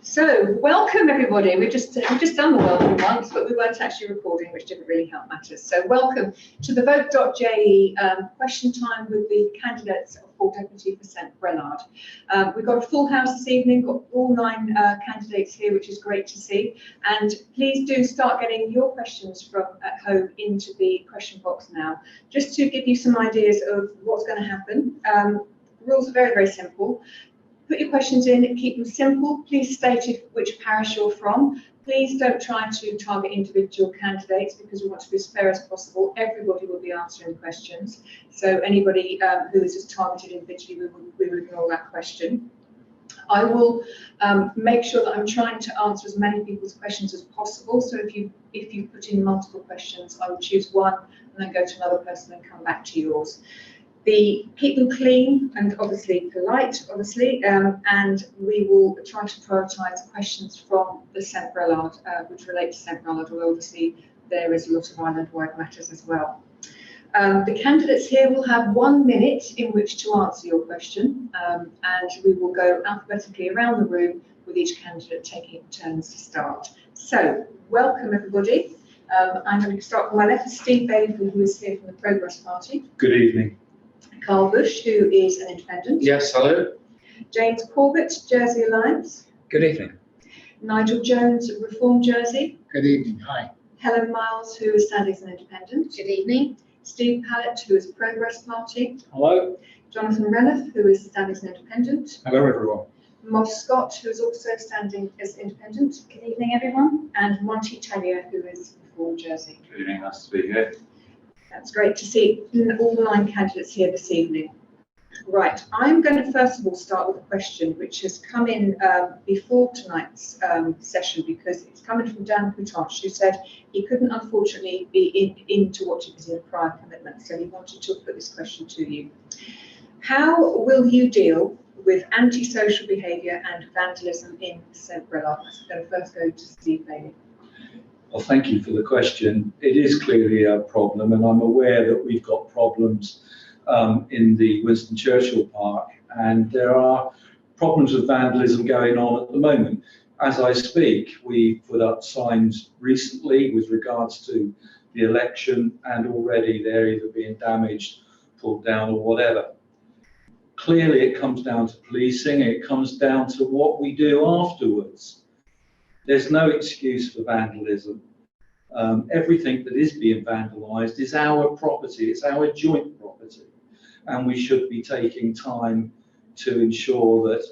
So, welcome everybody. We've just done the welcome once, but we weren't actually recording, which didn't really help matters. So, welcome to the vote.je question time with the candidates for Deputy for St Brelade. We've got a full house this evening, got all 9 candidates here, which is great to see. And please do start getting your questions from at home into the question box now, just to give you some ideas of what's going to happen. The rules are very, very simple. Put your questions in, keep them simple. Please state which parish you're from. Please don't try to target individual candidates because we want to be as fair as possible. Everybody will be answering questions. So anybody who is just targeted individually, we will ignore that question. I will make sure that I'm trying to answer as many people's questions as possible. So if you put in multiple questions, I will choose one and then go to another person and come back to yours. Keep them clean and obviously polite, and we will try to prioritise questions from the St Brelade, which relate to St Brelade, although obviously there is a lot of island-wide matters as well. The candidates here will have 1 minute in which to answer your question, and we will go alphabetically around the room with each candidate taking turns to start. So, welcome everybody. I'm going to start with my left, Steve Bailey, who is here from the Progress Party. Good evening. Carl Bush, who is an independent. Yes, hello. James Corbett, Jersey Alliance. Good evening. Nigel Jones, Reform Jersey. Good evening, hi. Helen Miles, who is standing as an independent. Good evening. Steve Pallett, who is Progress Party. Hello. Jonathan Reneth, who is standing as an independent. Hello, everyone. Moss Scott, who is also standing as independent. Good evening, everyone. And Monty Taylor, who is Reform Jersey. Good evening, nice to be here. That's great to see all 9 candidates here this evening. Right, I'm going to first of all start with a question which has come in before tonight's session, because it's coming from Dan Coutanche, who said he couldn't unfortunately be into watching because he had a prior commitment, so he wanted to put this question to you. How will you deal with antisocial behaviour and vandalism in St Brelade? I'm going to first go to Steve Bailey. Well, thank you for the question. It is clearly a problem, and I'm aware that we've got problems in the Winston Churchill Park, and there are problems with vandalism going on at the moment. As I speak, we put up signs recently with regards to the election, and already they're either being damaged, pulled down, or whatever. Clearly, it comes down to policing. It comes down to what we do afterwards. There's no excuse for vandalism. Everything that is being vandalised is our property, it's our joint property, and we should be taking time to ensure that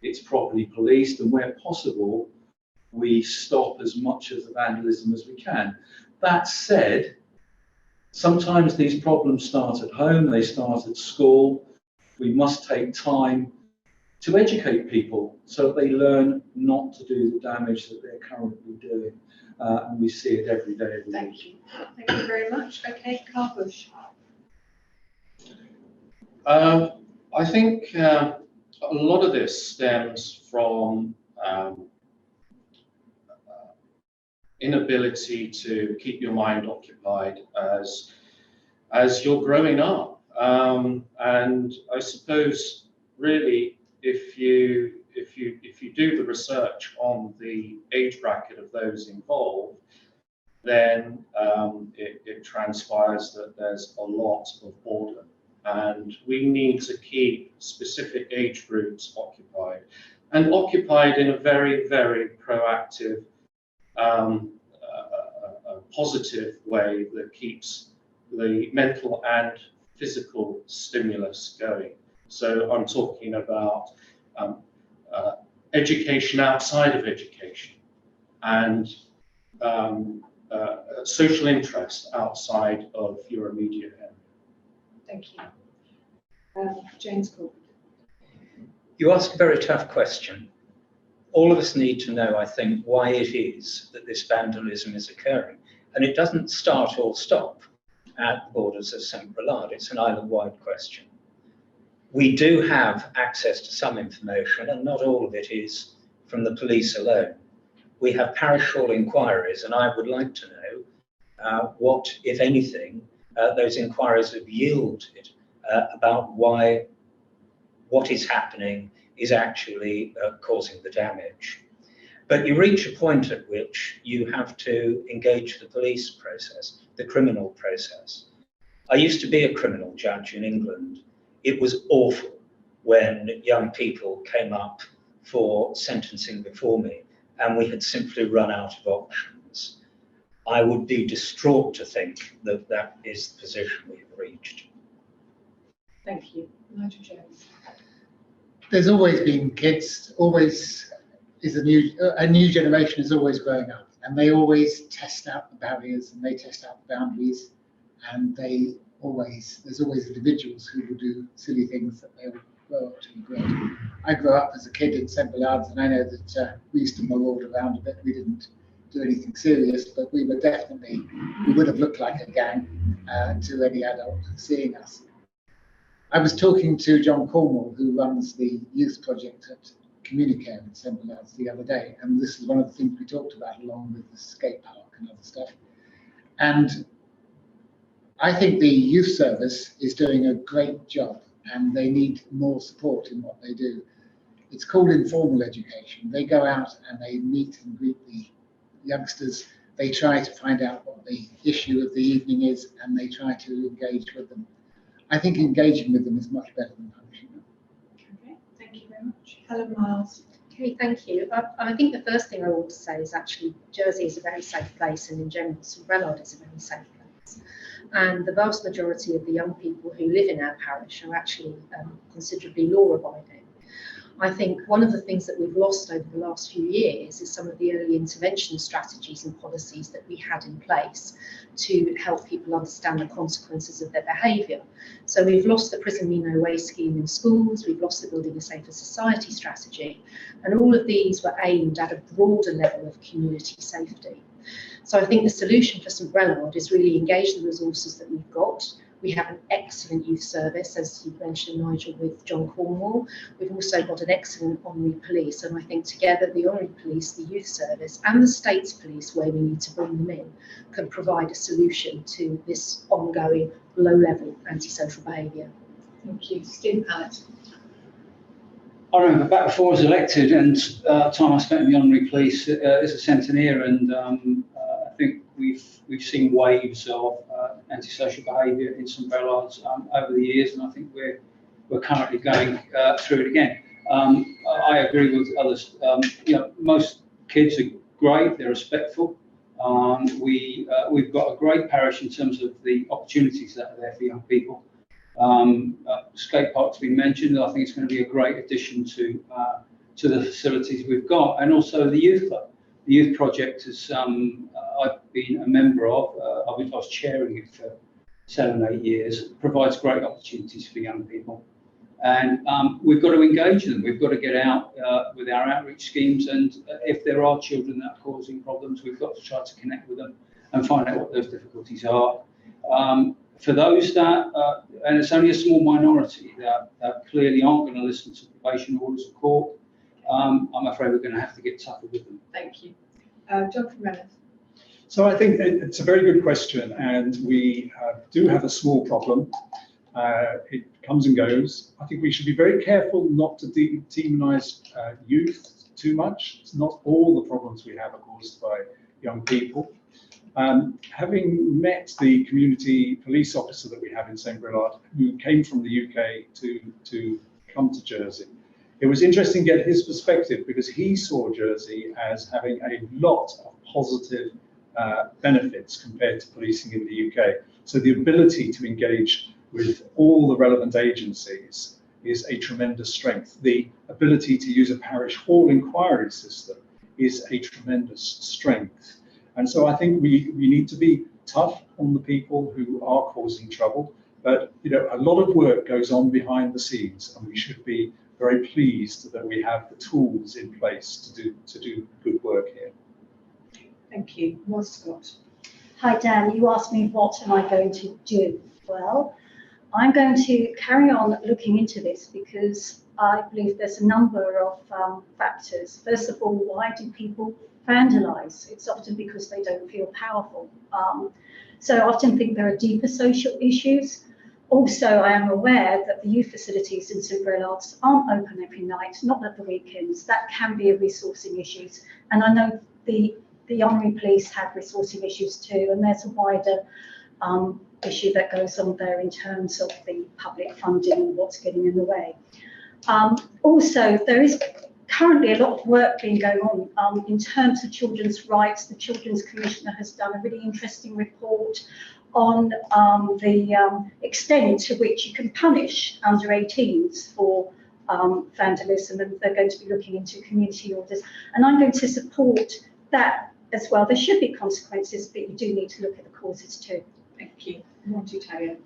it's properly policed, and where possible, we stop as much of the vandalism as we can. That said, sometimes these problems start at home, they start at school. We must take time to educate people so that they learn not to do the damage that they're currently doing. And we see it every day. Thank you. Thank you very much. Okay, Carl Bush. I think a lot of this stems from inability to keep your mind occupied as you're growing up. And I suppose really, if you do the research on the age bracket of those involved, then it transpires that there's a lot of boredom, and we need to keep specific age groups occupied, and occupied in a very, very proactive, positive way that keeps the mental and physical stimulus going. So I'm talking about education outside of education, and social interest outside of your immediate area. Thank you. James Corbett. You ask a very tough question. All of us need to know, I think, why it is that this vandalism is occurring. And it doesn't start or stop at the borders of St Brelade. It's an island-wide question. We do have access to some information, and not all of it is from the police alone. We have parish hall inquiries, and I would like to know what, if anything, those inquiries have yielded about why what is happening is actually causing the damage. But you reach a point at which you have to engage the police process, the criminal process. I used to be a criminal judge in England. It was awful when young people came up for sentencing before me and we had simply run out of options. I would be distraught to think that that is the position we have reached. Thank you. Nigel Jones. There's always been kids, always is a new generation is always growing up, and they always test out the barriers and they test out the boundaries, and there's always individuals who will do silly things that they will grow up to regret. I grew up as a kid in St. Bernard's, and I know that we used to maraud around a bit. We didn't do anything serious, but we would have looked like a gang to any adult seeing us. I was talking to John Cornwall, who runs the youth project at Communicare in St. Bernard's the other day, and this is one of the things we talked about along with the skate park and other stuff. And I think the youth service is doing a great job, and they need more support in what they do. It's called informal education. They go out and they meet and greet the youngsters. They try to find out what the issue of the evening is, and they try to engage with them. I think engaging with them is much better than punishing them. Okay, thank you very much. Helen Miles. Okay, thank you. I think the first thing I want to say is actually Jersey is a very safe place, and in general, Brelade is a very safe place. And the vast majority of the young people who live in our parish are actually considerably law-abiding. I think one of the things that we've lost over the last few years is some of the early intervention strategies and policies that we had in place to help people understand the consequences of their behaviour. So we've lost the Prison Me No Way scheme in schools, we've lost the Building a Safer Society strategy, and all of these were aimed at a broader level of community safety. So I think the solution for St Brelade is really engage the resources that we've got. We have an excellent youth service, as you mentioned, Nigel, with John Cornwall. We've also got an excellent honorary police, and I think together the honorary police, the youth service and the state's police, where we need to bring them in, can provide a solution to this ongoing low-level antisocial behaviour. Thank you. Stephen Pallett. I remember back before I was elected, and time I spent in the honorary police as a centeneer, and I think we've seen waves of antisocial behaviour in St Brelade's over the years, and I think we're currently going through it again. I agree with others. Most kids are great; they're respectful. We've got a great parish in terms of the opportunities that are there for young people. Skate park's been mentioned. I think it's going to be a great addition to the facilities we've got, and also the youth club. The youth project is I've been a member of. I was chairing it for 7 or 8 years. It provides great opportunities for young people, and we've got to engage them. We've got to get out with our outreach schemes, and if there are children that are causing problems, we've got to try to connect with them and find out what those difficulties are. For those that, and it's only a small minority that clearly aren't going to listen to probation orders of court, I'm afraid we're going to have to get tougher with them. Thank you. Jonathan Renner. So I think it's a very good question, and we do have a small problem. It comes and goes. I think we should be very careful not to demonise youth too much. It's not all the problems we have are caused by young people. Having met the community police officer that we have in St Brelade, who came from the UK to come to Jersey, it was interesting to get his perspective, because he saw Jersey as having a lot of positive benefits compared to policing in the UK. So the ability to engage with all the relevant agencies is a tremendous strength. The ability to use a parish hall inquiry system is a tremendous strength. And so I think we need to be tough on the people who are causing trouble, but a lot of work goes on behind the scenes, and we should be very pleased that we have the tools in place to do good work here. Thank you. Maud Scott. Hi Dan, you asked me what am I going to do? Well, I'm going to carry on looking into this, because I believe there's a number of factors. First of all, why do people vandalise? It's often because they don't feel powerful. So I often think there are deeper social issues. Also, I am aware that the youth facilities in St Brelade aren't open every night, not at the weekends. That can be a resourcing issue. And I know the Honorary Police have resourcing issues too, and there's a wider issue that goes on there in terms of the public funding and what's getting in the way. Also, there is currently a lot of work being going on in terms of children's rights. The Children's Commissioner has done a really interesting report on the extent to which you can punish under 18s for vandalism, and they're going to be looking into community orders. And I'm going to support that as well. There should be consequences, but you do need to look at the causes too. Thank you. Want to tell you?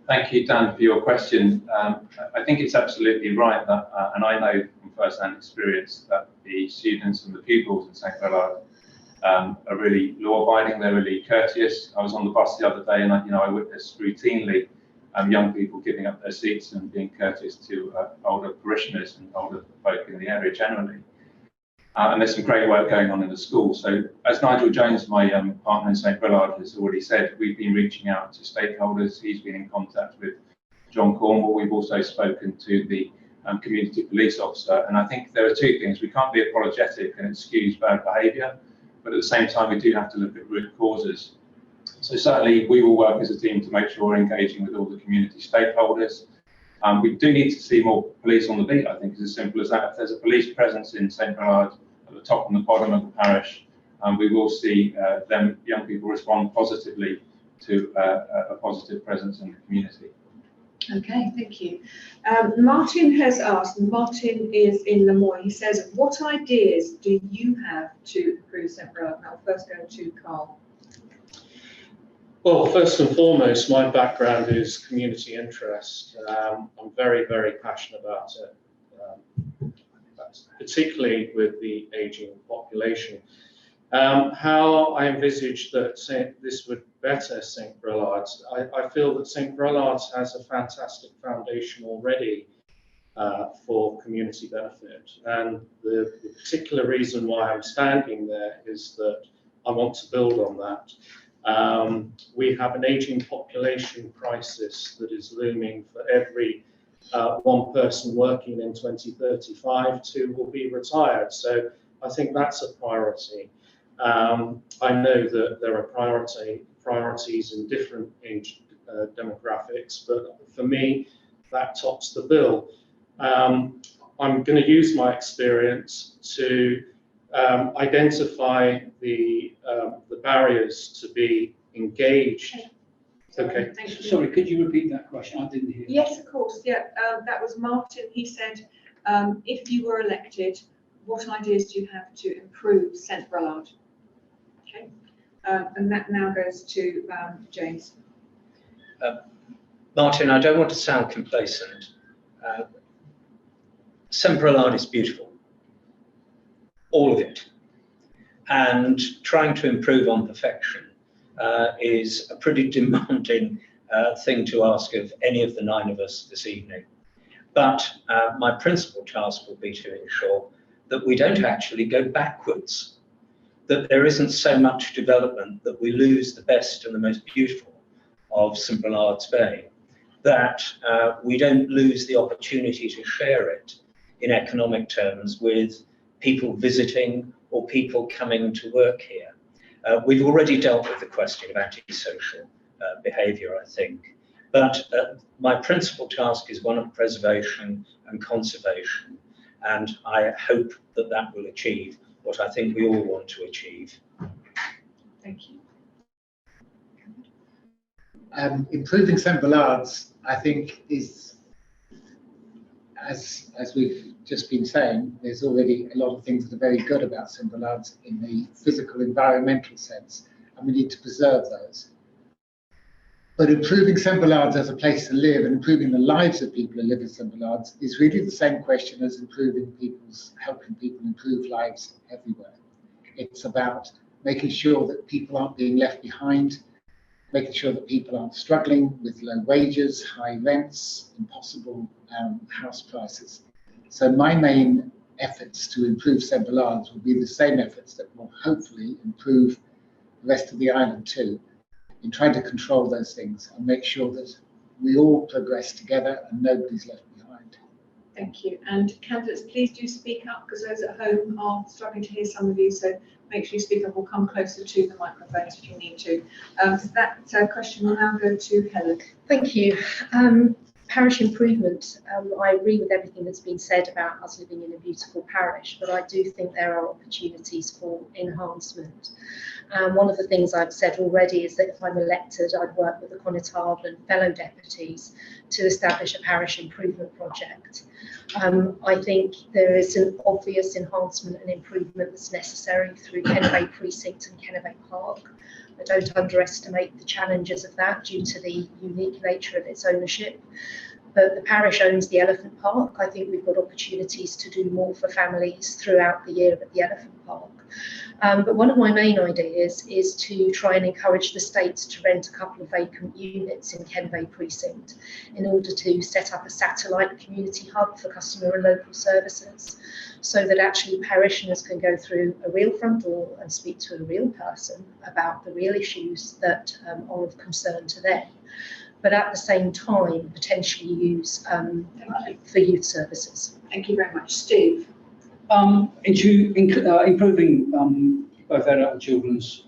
Thank you, Dan, for your question. I think it's absolutely right that, and I know from first-hand experience that the students and the pupils in St Brelade are really law-abiding. They're really courteous. I was on the bus the other day, and I witnessed routinely young people giving up their seats and being courteous to older parishioners and older folk in the area generally. And there's some great work going on in the school. So as Nigel Jones, my partner in St Brelade, has already said, we've been reaching out to stakeholders. He's been in contact with John Cornwall. We've also spoken to the community police officer. And I think there are two things. We can't be apologetic and excuse bad behaviour, but at the same time, we do have to look at root causes. So certainly we will work as a team to make sure we're engaging with all the community stakeholders. We do need to see more police on the beat, I think, it's as simple as that. If there's a police presence in St Brelade at the top and the bottom of the parish, we will see them young people respond positively to a positive presence in the community. Okay, thank you. Martin has asked, and Martin is in Lemoyne. He says, what ideas do you have to improve St Brelade? I'll first go to Carl. Well, first and foremost, my background is community interest. I'm very, very passionate about it, particularly with the ageing population. How I envisage that this would better St Brelade. I feel that St Brelade has a fantastic foundation already for community benefit. And the particular reason why I'm standing there is that I want to build on that. We have an ageing population crisis that is looming. For every one person working in 2035, 2 will be retired. So I think that's a priority. I know that there are priorities in different age demographics, but for me, that tops the bill. I'm going to use my experience to identify the barriers to be engaged. Okay. Thank you. Sorry, could you repeat that question? I didn't hear. Yes, of course. Yeah, that was Martin. He said, if you were elected, what ideas do you have to improve St Brelade? Okay, and that now goes to James. Martin, I don't want to sound complacent. St Brelade is beautiful, all of it, and trying to improve on perfection is a pretty demanding thing to ask of any of the 9 of us this evening. But my principal task will be to ensure that we don't actually go backwards, that there isn't so much development that we lose the best and the most beautiful of St Brelade's Bay, that we don't lose the opportunity to share it in economic terms with people visiting or people coming to work here. We've already dealt with the question of antisocial behaviour, I think, but my principal task is one of preservation and conservation, and I hope that that will achieve what I think we all want to achieve. Thank you. Improving St Brelade's, I think, is, as we've just been saying, there's already a lot of things that are very good about St Brelade's in the physical, environmental sense, and we need to preserve those. But improving St Brelade's as a place to live and improving the lives of people who live in St Brelade's is really the same question as helping people improve lives everywhere. It's about making sure that people aren't being left behind, making sure that people aren't struggling with low wages, high rents, impossible house prices. So my main efforts to improve St Brelade's will be the same efforts that will hopefully improve the rest of the island too, in trying to control those things and make sure that we all progress together and nobody's left behind. Thank you. And candidates, please do speak up, because those at home are struggling to hear some of you. So make sure you speak up or come closer to the microphones if you need to. That question will now go to Helen. Thank you. Parish improvement. I agree with everything that's been said about us living in a beautiful parish, but I do think there are opportunities for enhancement. One of the things I've said already is that if I'm elected, I'd work with the Connétable and fellow deputies to establish a parish improvement project. I think there is an obvious enhancement and improvement that's necessary through Kennebec Precinct and Kennebec Park. I don't underestimate the challenges of that due to the unique nature of its ownership. But the parish owns the Elephant Park. I think we've got opportunities to do more for families throughout the year at the Elephant Park. But one of my main ideas is to try and encourage the states to rent a couple of vacant units in Kennebec Precinct in order to set up a satellite community hub for customer and local services, so that actually parishioners can go through a real front door and speak to a real person about the real issues that are of concern to them, but at the same time potentially use for youth services. Thank you very much. Steve. Improving both adult and children's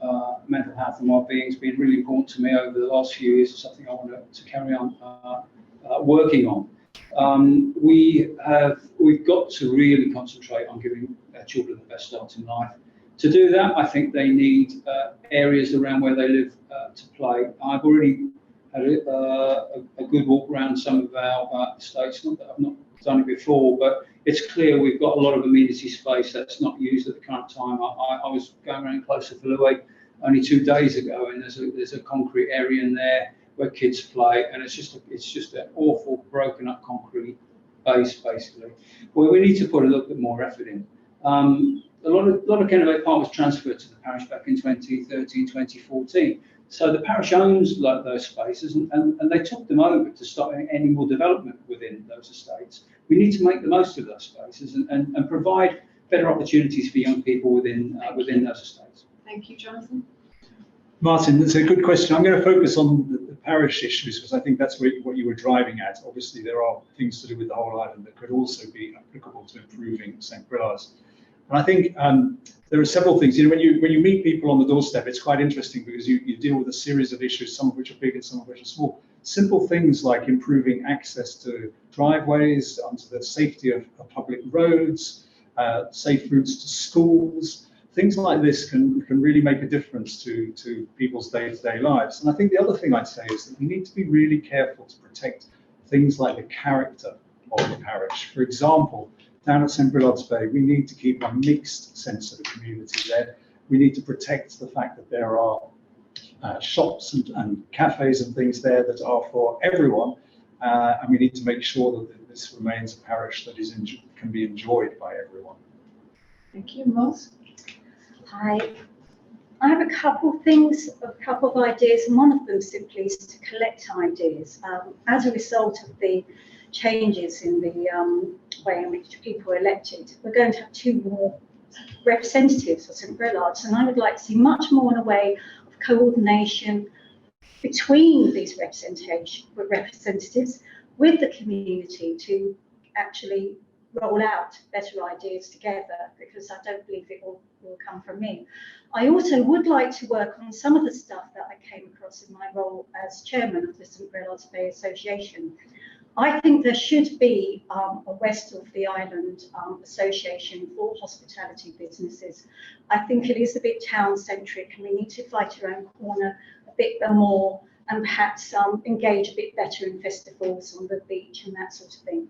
mental health and well-being has been really important to me over the last few years. It's something I want to carry on working on. We've got to really concentrate on giving children the best start in life. To do that, I think they need areas around where they live to play. I've already had a good walk around some of our estates. Not that I've not done it before, but it's clear we've got a lot of amenity space that's not used at the current time. I was going around closer to Louis only 2 days ago, and there's a concrete area in there where kids play, and it's just an awful broken up concrete base basically, where we need to put a little bit more effort in. A lot of Kennebec Park was transferred to the parish back in 2013, 2014. So the parish owns those spaces, and they took them over to stop any more development within those estates. We need to make the most of those spaces and provide better opportunities for young people within those estates. Thank you, Jonathan. Martin, that's a good question. I'm going to focus on the parish issues because I think that's what you were driving at. Obviously, there are things to do with the whole island that could also be applicable to improving St. Brelade's. And I think there are several things. You know, when you meet people on the doorstep, it's quite interesting because you deal with a series of issues, some of which are big and some of which are small. Simple things like improving access to driveways, to the safety of public roads, safe routes to schools. Things like this can really make a difference to people's day-to-day lives. And I think the other thing I'd say is that we need to be really careful to protect things like the character of the parish. For example, down at St. Brelade's Bay, we need to keep a mixed sense of the community there. We need to protect the fact that there are shops and cafes and things there that are for everyone. And we need to make sure that this remains a parish that can be enjoyed by everyone. Thank you, Moz. I have a couple of things, a couple of ideas, and one of them simply is to collect ideas. As a result of the changes in the way in which people are elected, we're going to have 2 more representatives of St. Brelade's, and I would like to see much more in a way of coordination between these representatives with the community to actually roll out better ideas together, because I don't believe it will come from me. I also would like to work on some of the stuff that I came across in my role as chairman of the St. Brelade's Bay Association. I think there should be a West of the Island association for hospitality businesses. I think it is a bit town-centric, and we need to fight our own corner a bit more, and perhaps engage a bit better in festivals on the beach and that sort of thing.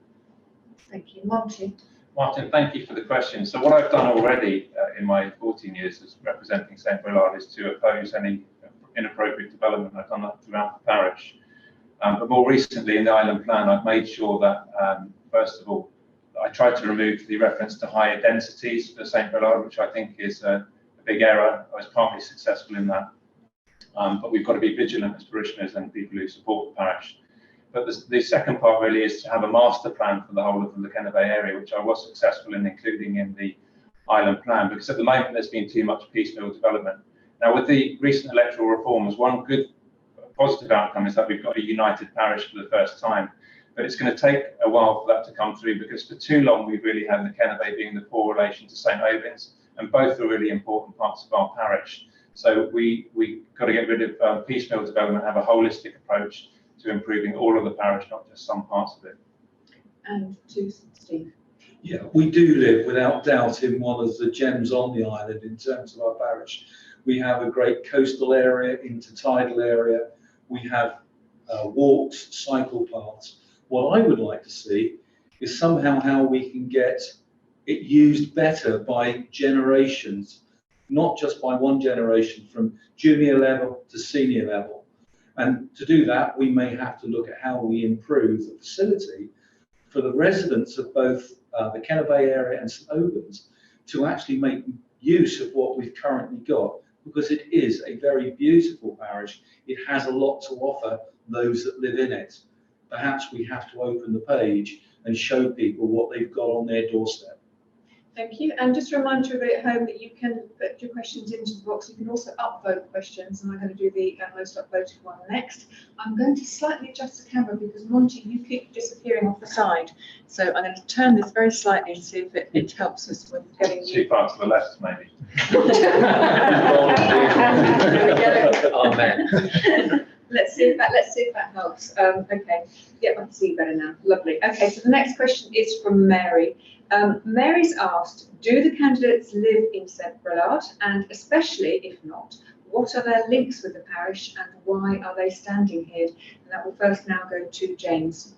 Thank you. Martin. Martin, thank you for the question. So what I've done already in my 14 years as representing St. Brelade is to oppose any inappropriate development. I've done that throughout the parish. But more recently in the island plan, I've made sure that, first of all, I tried to remove the reference to higher densities for St. Brelade, which I think is a big error. I was partly successful in that. But we've got to be vigilant as parishioners and people who support the parish. But the second part really is to have a master plan for the whole of the Kennebec area, which I was successful in including in the island plan, because at the moment there's been too much piecemeal development. Now, with the recent electoral reforms, one good positive outcome is that we've got a united parish for the first time. But it's going to take a while for that to come through, because for too long we've really had Unoccupied being the poor relation to St Albans, and both are really important parts of our parish. So we got to get rid of piecemeal development, have a holistic approach to improving all of the parish, not just some parts of it. And to Steve. Yeah, we do live without doubt in one of the gems on the island in terms of our parish. We have a great coastal area, intertidal area. We have walks, cycle paths. What I would like to see is somehow how we can get it used better by generations, not just by one generation from junior level to senior level. And to do that, we may have to look at how we improve the facility for the residents of both the Kenner Bay area and St Albans to actually make use of what we've currently got, because it is a very beautiful parish. It has a lot to offer those that live in it. Perhaps we have to open the page and show people what they've got on their doorstep. Thank you. And just a reminder everybody at home that you can put your questions into the box. You can also upvote questions, and I'm going to do the most upvoted one next. I'm going to slightly adjust the camera because, Monty, you keep disappearing off the side. So I'm going to turn this very slightly and see if it helps us with getting you. Too far to the left, maybe. There we go. Amen. Let's see if that helps. Okay, yeah, I can see you better now. Lovely. Okay, so the next question is from Mary. Mary's asked, do the candidates live in St Brelade, and especially if not, what are their links with the parish and why are they standing here? And that will first now go to James.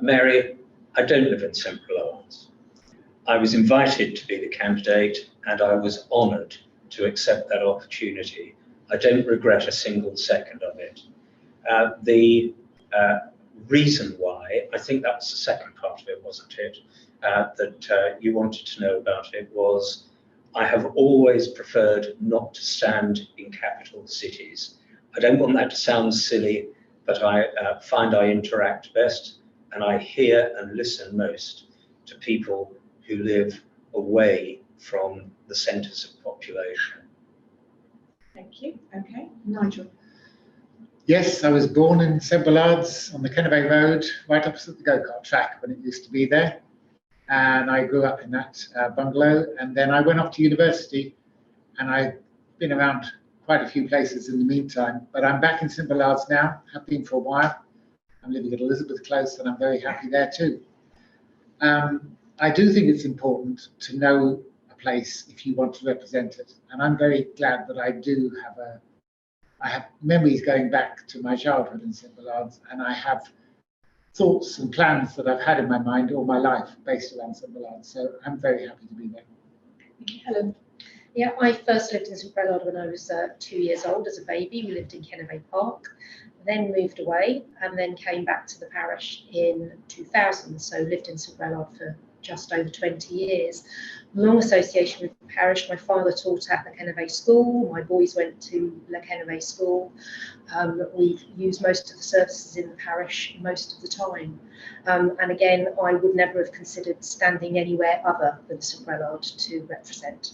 Mary, I don't live in St Brelade. I was invited to be the candidate and I was honoured to accept that opportunity. I don't regret a single second of it. The reason why, I think that's the second part of it, wasn't it, that you wanted to know about it, was I have always preferred not to stand in capital cities. I don't want that to sound silly, but I find I interact best and I hear and listen most to people who live away from the centres of population. Thank you. Okay, Nigel. Yes, I was born in St Brelade's on the Kenner Bay Road, right opposite the go-kart track when it used to be there. And I grew up in that bungalow. And then I went off to university, and I've been around quite a few places in the meantime. But I'm back in St Brelade's now, have been for a while. I'm living at Elizabeth Close, and I'm very happy there too. I do think it's important to know a place if you want to represent it. And I'm very glad that I do have I have memories going back to my childhood in St Brelade's, and I have thoughts and plans that I've had in my mind all my life based around St Brelade's. So I'm very happy to be there. Helen. Yeah, I first lived in St Brelade when I was 2 years old as a baby. We lived in Kenner Bay Park, then moved away and then came back to the parish in 2000. So lived in St Brelade for just over 20 years. Long association with the parish. My father taught at the Kenner Bay School. My boys went to the Kenner Bay School. We've used most of the services in the parish most of the time. And again, I would never have considered standing anywhere other than St Brelade to represent.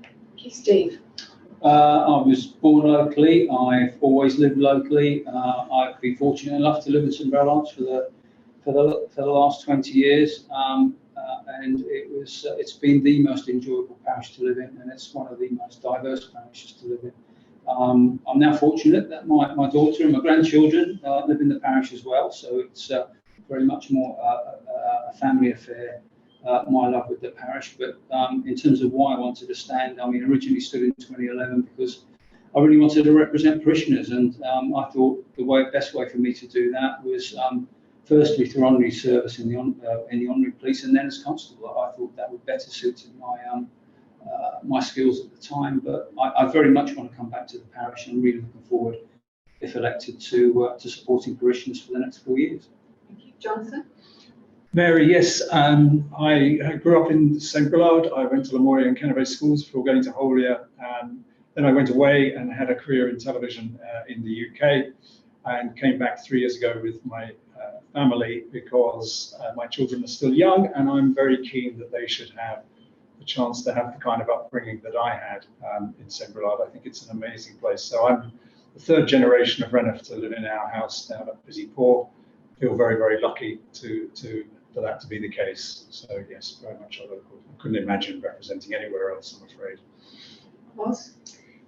Thank you, Steve. I was born locally. I've always lived locally. I've been fortunate enough to live in St Brelade for the last 20 years. And it's been the most enjoyable parish to live in, and it's one of the most diverse parishes to live in. I'm now fortunate that my daughter and my grandchildren live in the parish as well, so it's very much more a family affair, my love with the parish. But in terms of why I wanted to stand, I mean, originally stood in 2011 because I really wanted to represent parishioners, and I thought the best way for me to do that was firstly through honorary service in the honorary police, and then as constable. I thought that would better suit my skills at the time. But I very much want to come back to the parish, and I'm really looking forward, if elected, to supporting parishioners for the next 4 years. Thank you, Jonathan. Mary, yes, I grew up in St Brelade. I went to Lamoria and Kenner Bay schools before going to Holia. Then I went away and had a career in television in the UK, and came back 3 years ago with my family because my children are still young, and I'm very keen that they should have the chance to have the kind of upbringing that I had in St Brelade. I think it's an amazing place. So I'm the third generation of Renner to live in our house down at Busy Poor. Feel very, very lucky for that to be the case. So yes, very much a local. I couldn't imagine representing anywhere else, I'm afraid. Was?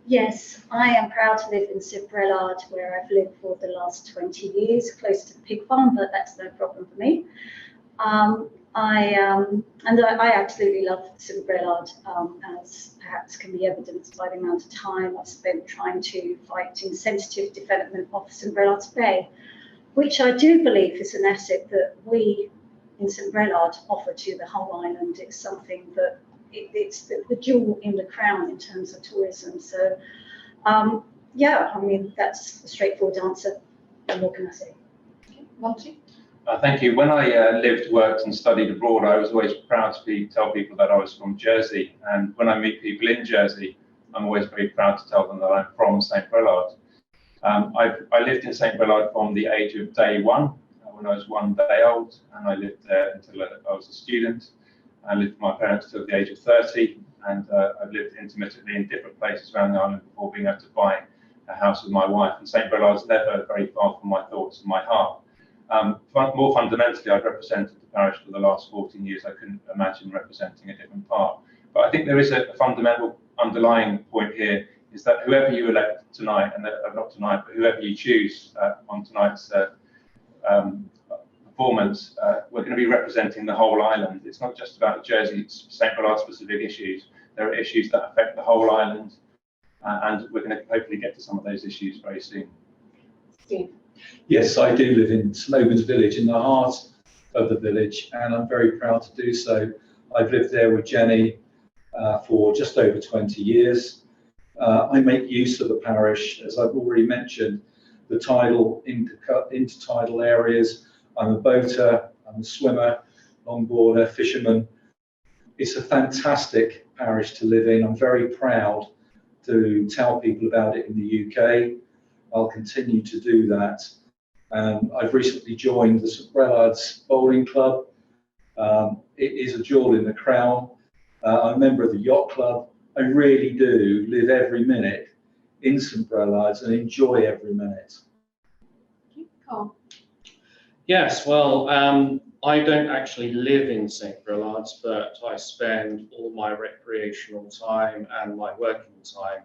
Yes, I am proud to live in Brelade, where I've lived for the last 20 years, close to the pig farm, but that's no problem for me. I absolutely love Brelade, as perhaps can be evidenced by the amount of time I've spent trying to fight insensitive development of Brelade's Bay, which I do believe is an asset that we in Brelade offer to the whole island. It's something that it's the jewel in the crown in terms of tourism. So, yeah, I mean, that's a straightforward answer. What can I say? Okay. Monty? Thank you. When I lived, worked and studied abroad, I was always proud to tell people that I was from Jersey. And when I meet people in Jersey, I'm always very proud to tell them that I'm from St. Brelade. I lived in St. Brelade from the age of day one, when I was 1 day old, and I lived there until I was a student. I lived with my parents till the age of 30, and I've lived intermittently in different places around the island before being able to buy a house with my wife. And St. Brelade's never very far from my thoughts and my heart. More fundamentally, I've represented the parish for the last 14 years. I couldn't imagine representing a different part. But I think there is a fundamental underlying point here, is that whoever you elect tonight, and not tonight, but whoever you choose on tonight's performance, we're going to be representing the whole island. It's not just about Jersey, it's St. Brelade specific issues. There are issues that affect the whole island, and we're going to hopefully get to some of those issues very soon. Steve? Yes, I do live in Snowman's Village, in the heart of the village, and I'm very proud to do so. I've lived there with Jenny for just over 20 years. I make use of the parish, as I've already mentioned, the tidal, intertidal areas. I'm a boater, I'm a swimmer, longboarder, fisherman. It's a fantastic parish to live in. I'm very proud to tell people about it in the UK. I'll continue to do that. I've recently joined the St. Brelade's Bowling Club. It is a jewel in the crown. I'm a member of the Yacht Club. I really do live every minute in St. Brelade's and enjoy every minute. Carl? Yes, well, I don't actually live in St. Brelade's, but I spend all my recreational time and my working time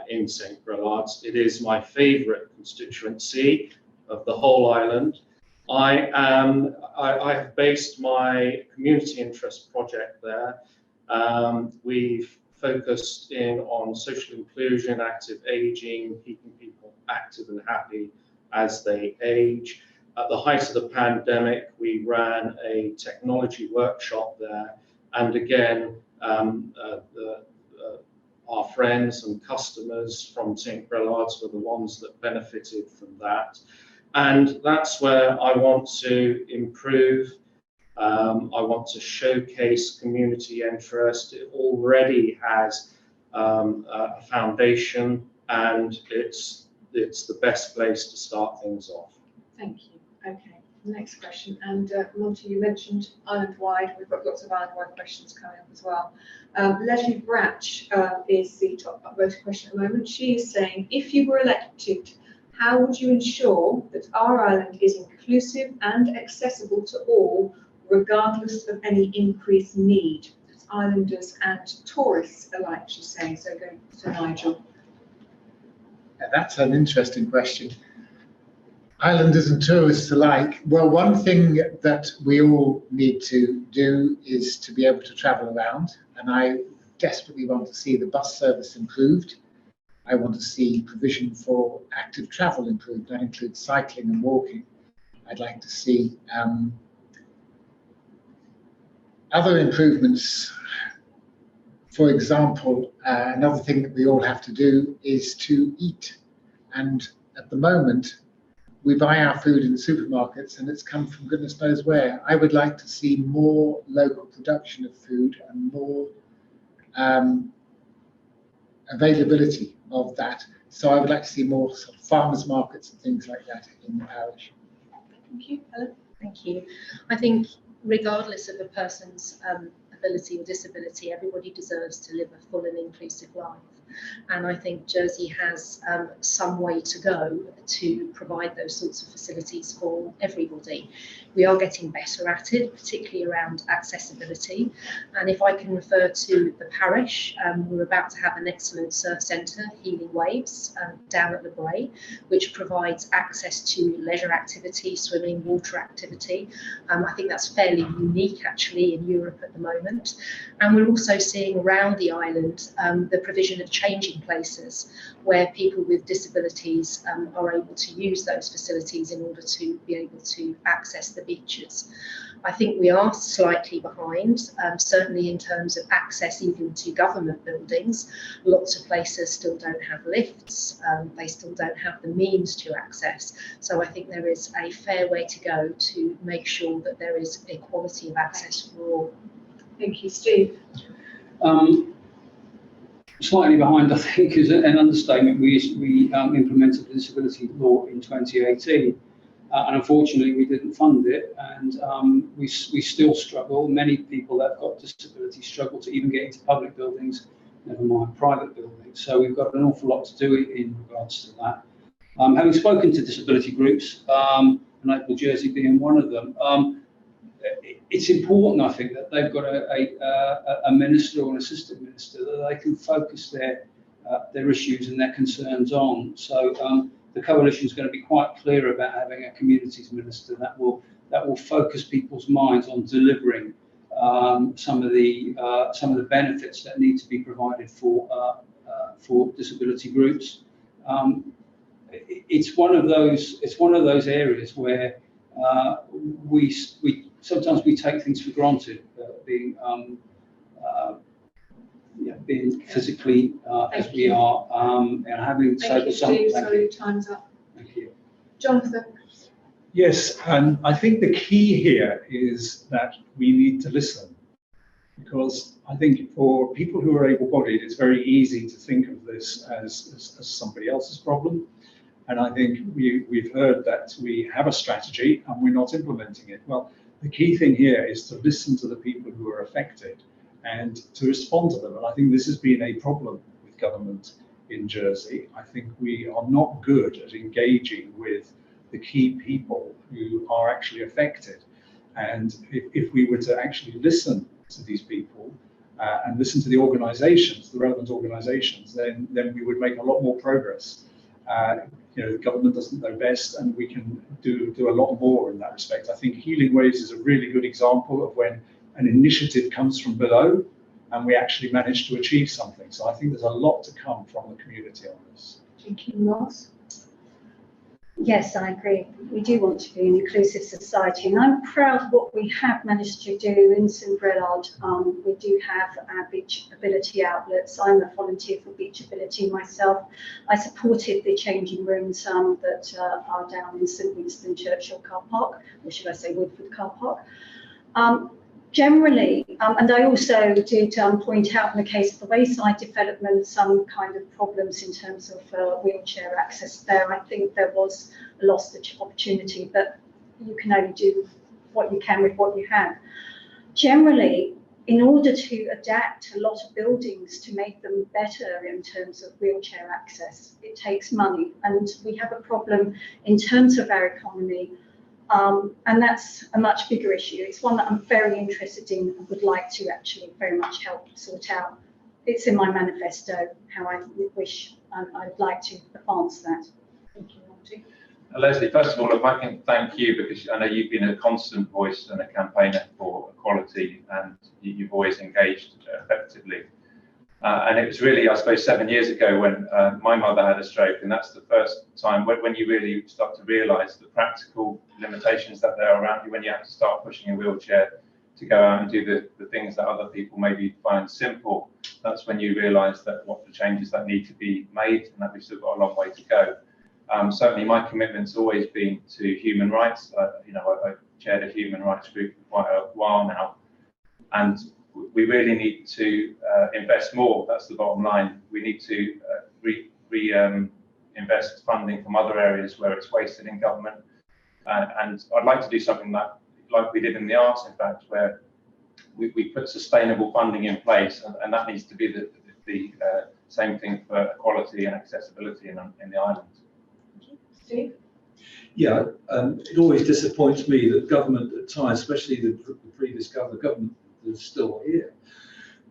in St. Brelade's. It is my favourite constituency of the whole island. I have based my community interest project there. We've focused in on social inclusion, active ageing, keeping people active and happy as they age. At the height of the pandemic, we ran a technology workshop there, and again, our friends and customers from St. Brelade's were the ones that benefited from that. And that's where I want to improve. I want to showcase community interest. It already has a foundation, and it's the best place to start things off. Thank you. Okay, next question. And Monty, you mentioned island-wide. We've got lots of island-wide questions coming up as well. Leslie Bratch is the top voter question at the moment. She is saying, if you were elected, how would you ensure that our island is inclusive and accessible to all, regardless of any increased need? That's islanders and tourists alike, she's saying. So going to Nigel. Yeah, that's an interesting question. Islanders and tourists alike. Well, one thing that we all need to do is to be able to travel around, and I desperately want to see the bus service improved. I want to see provision for active travel improved. That includes cycling and walking. I'd like to see other improvements. For example, another thing that we all have to do is to eat. And at the moment, we buy our food in the supermarkets and it's come from goodness knows where. I would like to see more local production of food and more availability of that. So I would like to see more sort of farmers markets and things like that in the parish. Thank you. Helen? Thank you. I think regardless of a person's ability or disability, everybody deserves to live a full and inclusive life. And I think Jersey has some way to go to provide those sorts of facilities for everybody. We are getting better at it, particularly around accessibility. And if I can refer to the parish, we're about to have an excellent surf centre, Healing Waves, down at the Bray, which provides access to leisure activity, swimming, water activity. I think that's fairly unique actually in Europe at the moment. And we're also seeing around the island the provision of changing places where people with disabilities are able to use those facilities in order to be able to access the beaches. I think we are slightly behind, certainly in terms of access even to government buildings. Lots of places still don't have lifts, they still don't have the means to access. So I think there is a fair way to go to make sure that there is equality of access for all. Thank you, Steve. Slightly behind, I think, is an understatement. We implemented the disability law in 2018. And unfortunately, we didn't fund it, and we still struggle. Many people that have got disability struggle to even get into public buildings, never mind private buildings. So we've got an awful lot to do in regards to that. Having spoken to disability groups, Unoccupied Jersey being one of them, it's important, I think, that they've got a minister or an assistant minister that they can focus their issues and their concerns on. So the coalition is going to be quite clear about having a communities minister that will focus people's minds on delivering some of the benefits that need to be provided for disability groups. It's one of those areas where we sometimes we take things for granted, being physically as we are, and having Thank you, Steve. Sorry, your time's up. Thank you. Jonathan. Yes, and I think the key here is that we need to listen, because I think for people who are able-bodied, it's very easy to think of this as somebody else's problem. And I think we've heard that we have a strategy and we're not implementing it. Well, the key thing here is to listen to the people who are affected and to respond to them. And I think this has been a problem with government in Jersey. I think we are not good at engaging with the key people who are actually affected. And if we were to actually listen to these people and listen to the organizations, the relevant organizations, then we would make a lot more progress. The government doesn't know best, and we can do a lot more in that respect. I think Healing Waves is a really good example of when an initiative comes from below and we actually manage to achieve something. So I think there's a lot to come from the community on this. Thank you, Ross. Yes, I agree. We do want to be an inclusive society, and I'm proud of what we have managed to do in St Brelade. We do have our beachability outlets. I'm a volunteer for beachability myself. I supported the changing rooms that are down in St Winston Churchill car park, or should I say Woodford car park. Generally, and I also did point out in the case of the wayside development some kind of problems in terms of wheelchair access there. I think there was a lost opportunity, but you can only do what you can with what you have. Generally, in order to adapt a lot of buildings to make them better in terms of wheelchair access, it takes money, and we have a problem in terms of our economy. And that's a much bigger issue. It's one that I'm very interested in and would like to actually very much help sort out. It's in my manifesto how I wish I'd like to advance that. Thank you, Monty. Leslie, first of all, if I can thank you, because I know you've been a constant voice and a campaigner for equality, and you've always engaged effectively. And it was really, I suppose, 7 years ago when my mother had a stroke, and that's the first time when you really start to realise the practical limitations that there are around you, when you have to start pushing a wheelchair to go out and do the things that other people maybe find simple. That's when you realise that what the changes that need to be made, and that we've still got a long way to go. Certainly my commitment's always been to human rights. I've chaired a human rights group for quite a while now, and we really need to invest more. That's the bottom line. We need to invest funding from other areas where it's wasted in government. And I'd like to do something like we did in the arts, in fact, where we put sustainable funding in place, and that needs to be the same thing for equality and accessibility in the island. Steve? Yeah, it always disappoints me that government at times, especially the previous government that's still here,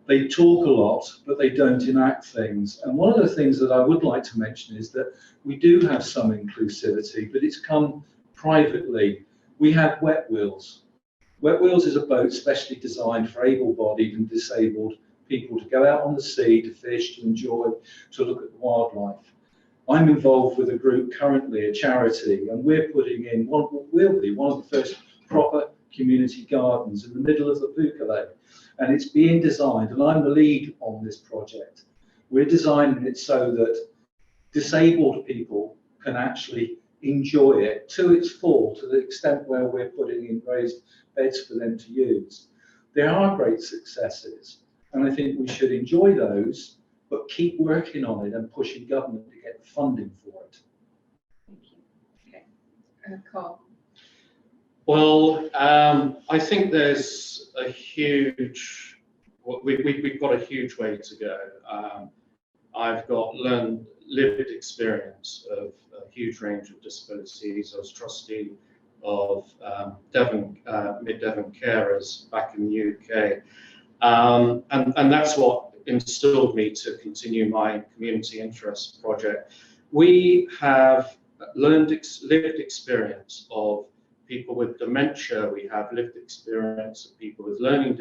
they talk a lot, but they don't enact things. And one of the things that I would like to mention is that we do have some inclusivity, but it's come privately. We have Wet Wheels. Wet Wheels is a boat specially designed for able-bodied and disabled people to go out on the sea, to fish, to enjoy, to look at the wildlife. I'm involved with a group currently, a charity, and we're putting in what will be one of the first proper community gardens in the middle of the Brelade. And it's being designed, and I'm the lead on this project. We're designing it so that disabled people can actually enjoy it to its full, to the extent where we're putting in raised beds for them to use. There are great successes, and I think we should enjoy those, but keep working on it and pushing government to get funding for it. Thank you. Okay. Carl? Well, I think there's a huge, we've got a huge way to go. I've got lived experience of a huge range of disabilities. I was trustee of Mid-Devon Carers back in the UK. And that's what instilled me to continue my community interest project. We have lived experience of people with dementia. We have lived experience of people with learning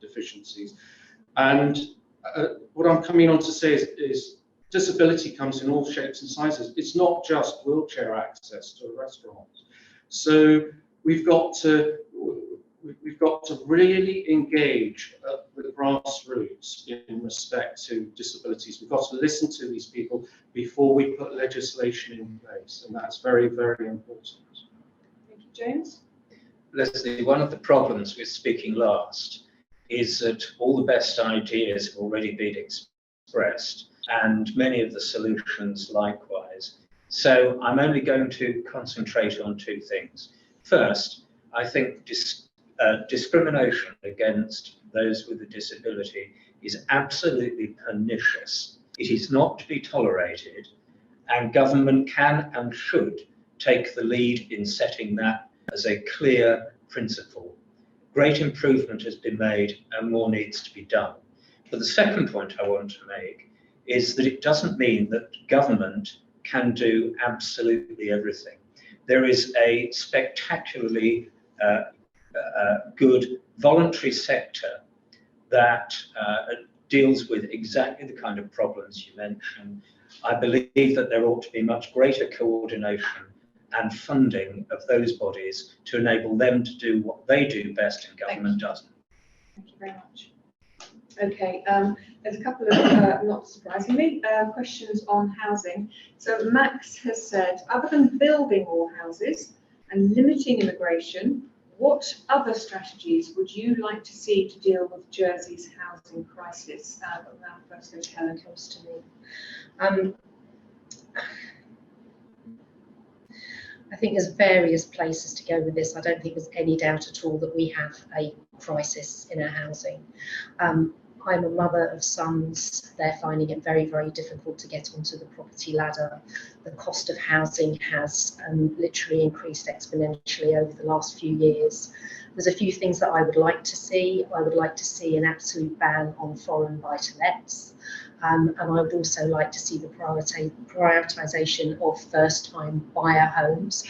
deficiencies. And what I'm coming on to say is disability comes in all shapes and sizes. It's not just wheelchair access to a restaurant. So we've got to really engage with the grassroots in respect to disabilities. We've got to listen to these people before we put legislation in place, and that's very, very important. Thank you, James. Leslie, one of the problems with speaking last is that all the best ideas have already been expressed, and many of the solutions likewise. So I'm only going to concentrate on two things. First, I think discrimination against those with a disability is absolutely pernicious. It is not to be tolerated, and government can and should take the lead in setting that as a clear principle. Great improvement has been made and more needs to be done. But the second point I want to make is that it doesn't mean that government can do absolutely everything. There is a spectacularly good voluntary sector that deals with exactly the kind of problems you mentioned. I believe that there ought to be much greater coordination and funding of those bodies to enable them to do what they do best and government doesn't. Thank you very much. Okay, there's a couple of, not surprisingly, questions on housing. So Max has said, other than building more houses and limiting immigration, what other strategies would you like to see to deal with Jersey's housing crisis? Around first goes Helen. Comes to me. I think there's various places to go with this. I don't think there's any doubt at all that we have a crisis in our housing. I'm a mother of sons. They're finding it very, very difficult to get onto the property ladder. The cost of housing has literally increased exponentially over the last few years. There's a few things that I would like to see. I would like to see an absolute ban on foreign buy-to-lets. And I would also like to see the prioritisation of first-time buyer homes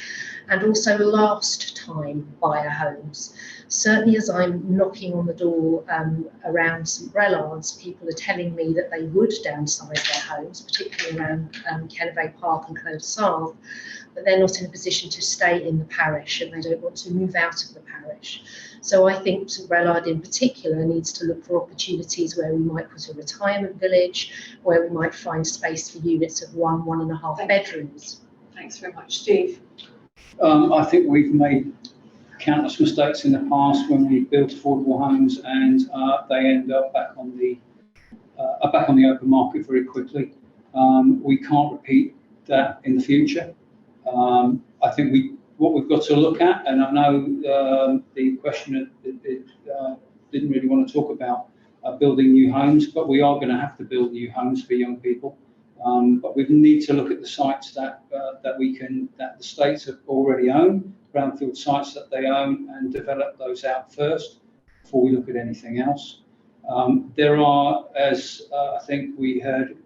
and also last-time buyer homes. Certainly as I'm knocking on the door around St Brelade, people are telling me that they would downsize their homes, particularly around Kennebec Park and Clos Save, but they're not in a position to stay in the parish and they don't want to move out of the parish. So I think St Brelade in particular needs to look for opportunities where we might put a retirement village, where we might find space for units of 1.5 bedrooms. Thanks very much. Steve? I think we've made countless mistakes in the past when we built affordable homes and they end up back on the open market very quickly. We can't repeat that in the future. I think what we've got to look at, and I know the questioner didn't really want to talk about building new homes, but we are going to have to build new homes for young people. But we need to look at the sites that the states have already owned, brownfield sites that they own, and develop those out first before we look at anything else. There are, as I think we heard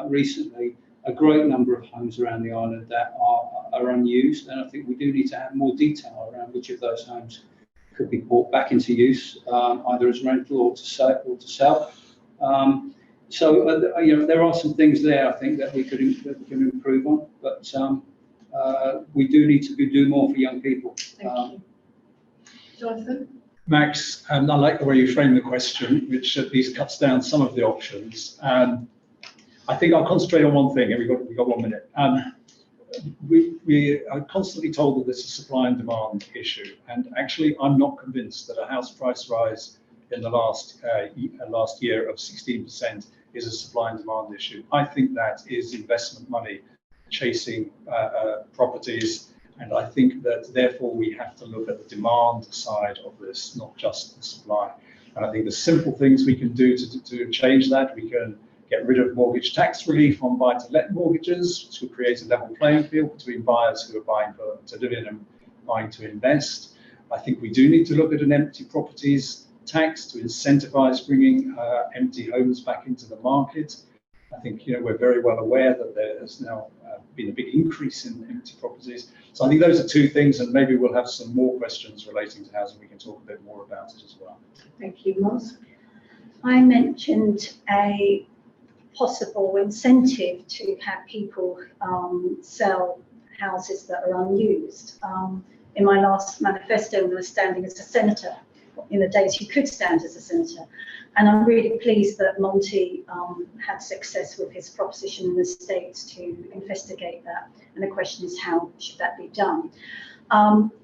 recently, a great number of homes around the island that are unused, and I think we do need to have more detail around which of those homes could be brought back into use, either as rental or to sell. So there are some things there I think that we can improve on, but we do need to do more for young people. Thank you. Jonathan? Max, I like the way you frame the question, which at least cuts down some of the options. I think I'll concentrate on one thing, and we've got 1 minute. We are constantly told that there's a supply and demand issue, and actually I'm not convinced that a house price rise in the last year of 16% is a supply and demand issue. I think that is investment money chasing properties, and I think that therefore we have to look at the demand side of this, not just the supply. And I think the simple things we can do to change that, we can get rid of mortgage tax relief on buy-to-let mortgages, which will create a level playing field between buyers who are buying to live in and buying to invest. I think we do need to look at an empty properties tax to incentivize bringing empty homes back into the market. I think we're very well aware that there has now been a big increase in empty properties. So I think those are two things, and maybe we'll have some more questions relating to housing. We can talk a bit more about it as well. Thank you, Moz. I mentioned a possible incentive to have people sell houses that are unused. In my last manifesto, when I was standing as a senator, in the days you could stand as a senator, and I'm really pleased that Monty had success with his proposition in the States to investigate that. And the question is, how should that be done?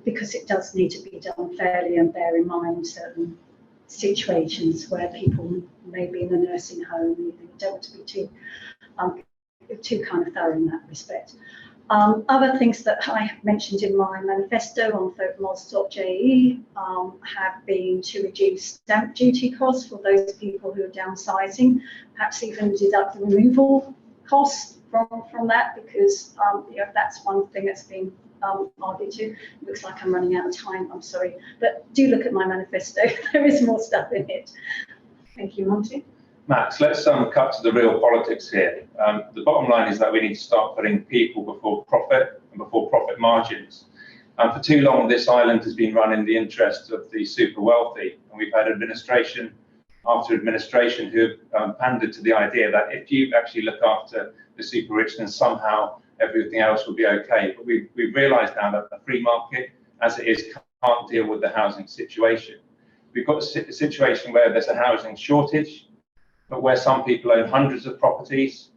Because it does need to be done fairly and bear in mind certain situations where people may be in a nursing home. You don't want to be too kind of thorough in that respect. Other things that I have mentioned in my manifesto on votemos.je have been to reduce stamp duty costs for those people who are downsizing, perhaps even deduct the removal costs from that, because that's one thing that's been argued to. It looks like I'm running out of time, I'm sorry, but do look at my manifesto. There is more stuff in it. Thank you, Monty. Max, let's cut to the real politics here. The bottom line is that we need to start putting people before profit and before profit margins. For too long, this island has been run in the interest of the super wealthy, and we've had administration after administration who have pandered to the idea that if you actually look after the super rich, then somehow everything else will be okay. But we've realised now that the free market, as it is, can't deal with the housing situation. We've got a situation where there's a housing shortage, but where some people own hundreds of properties,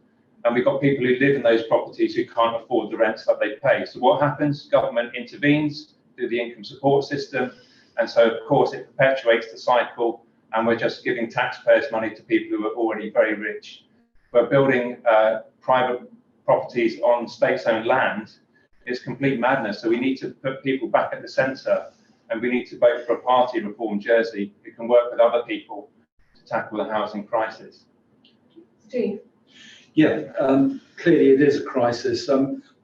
and we've got people who live in those properties who can't afford the rents that they pay. So what happens? Government intervenes through the income support system, and so of course it perpetuates the cycle, and we're just giving taxpayers money to people who are already very rich. We're building private properties on state-owned land. It's complete madness. So we need to put people back at the centre, and we need to vote for a party, Reform Jersey, who can work with other people tackle the housing crisis. Steve? Yeah, clearly it is a crisis.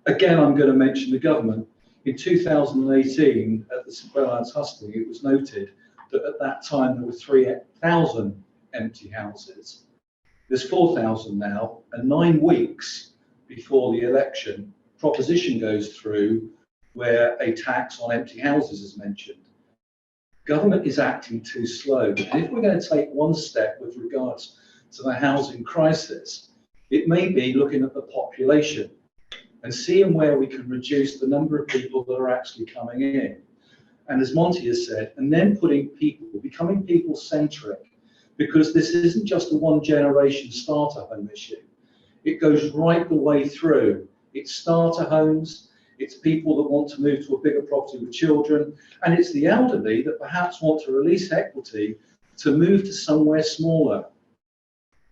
Again, I'm going to mention the government. In 2018, at the St Brelade's husting, it was noted that at that time there were 3,000 empty houses. There's 4,000 now, and 9 weeks before the election, proposition goes through where a tax on empty houses is mentioned. Government is acting too slow. And if we're going to take one step with regards to the housing crisis, it may be looking at the population and seeing where we can reduce the number of people that are actually coming in. And as Monty has said, and then becoming people-centric, because this isn't just a one-generation starter home issue. It goes right the way through. It's starter homes, it's people that want to move to a bigger property with children, and it's the elderly that perhaps want to release equity to move to somewhere smaller.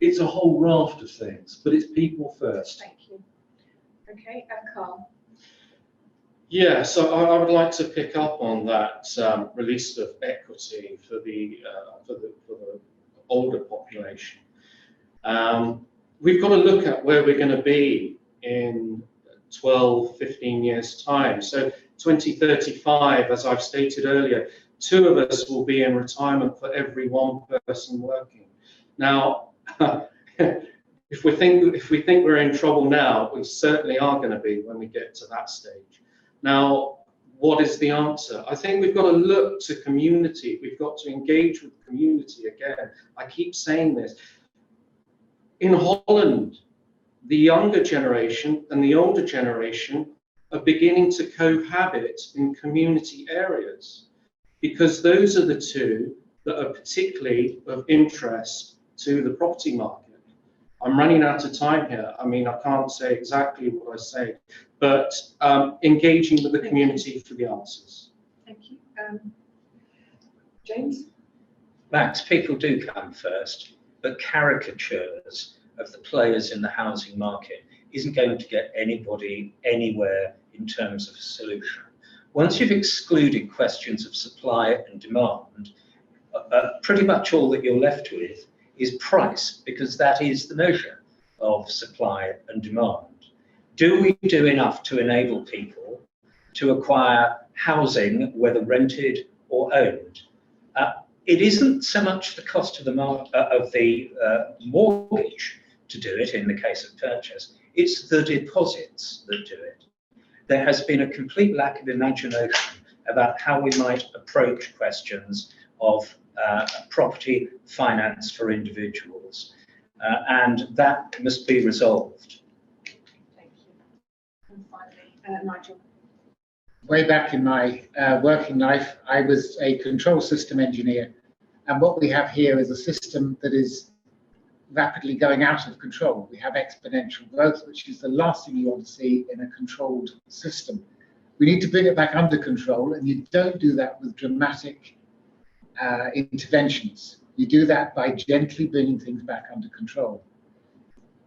It's a whole raft of things, but it's people first. Thank you. Okay, Carl. Yeah, so I would like to pick up on that release of equity for the older population. We've got to look at where we're going to be in 12, 15 years' time. So 2035, as I've stated earlier, 2 of us will be in retirement for every 1 person working. Now, if we think we're in trouble now, we certainly are going to be when we get to that stage. Now, what is the answer? I think we've got to look to community. We've got to engage with the community again. I keep saying this. In Holland, the younger generation and the older generation are beginning to cohabit in community areas, because those are the 2 that are particularly of interest to the property market. I'm running out of time here. I mean, I can't say exactly what I say, but engaging with the community for the answers. Thank you. James? Max, people do come first, but caricatures of the players in the housing market isn't going to get anybody anywhere in terms of a solution. Once you've excluded questions of supply and demand, pretty much all that you're left with is price, because that is the measure of supply and demand. Do we do enough to enable people to acquire housing, whether rented or owned? It isn't so much the cost of the mortgage to do it in the case of purchase, it's the deposits that do it. There has been a complete lack of imagination about how we might approach questions of property finance for individuals, and that must be resolved. Thank you. And finally, Nigel. Way back in my working life, I was a control system engineer, and what we have here is a system that is rapidly going out of control. We have exponential growth, which is the last thing you want to see in a controlled system. We need to bring it back under control, and you don't do that with dramatic interventions. You do that by gently bringing things back under control.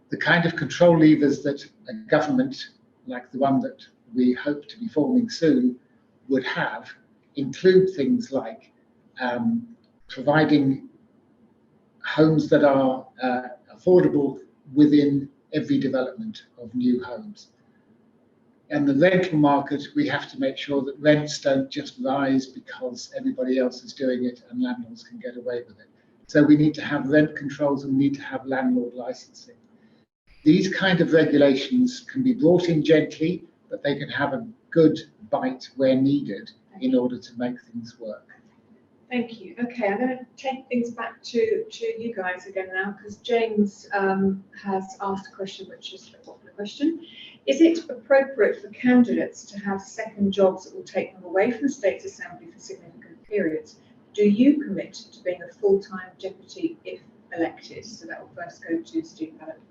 The kind of control levers that a government, like the one that we hope to be forming soon, would have include things like providing homes that are affordable within every development of new homes. And the rental market, we have to make sure that rents don't just rise because everybody else is doing it and landlords can get away with it. So we need to have rent controls and we need to have landlord licensing. These kind of regulations can be brought in gently, but they can have a good bite where needed in order to make things work. Thank you. Okay, I'm going to take things back to you guys again now, because James has asked a question which is a popular question. Is it appropriate for candidates to have second jobs that will take them away from the State Assembly for significant periods? Do you commit to being a full-time deputy if elected? So that will first go to Steve Ballard.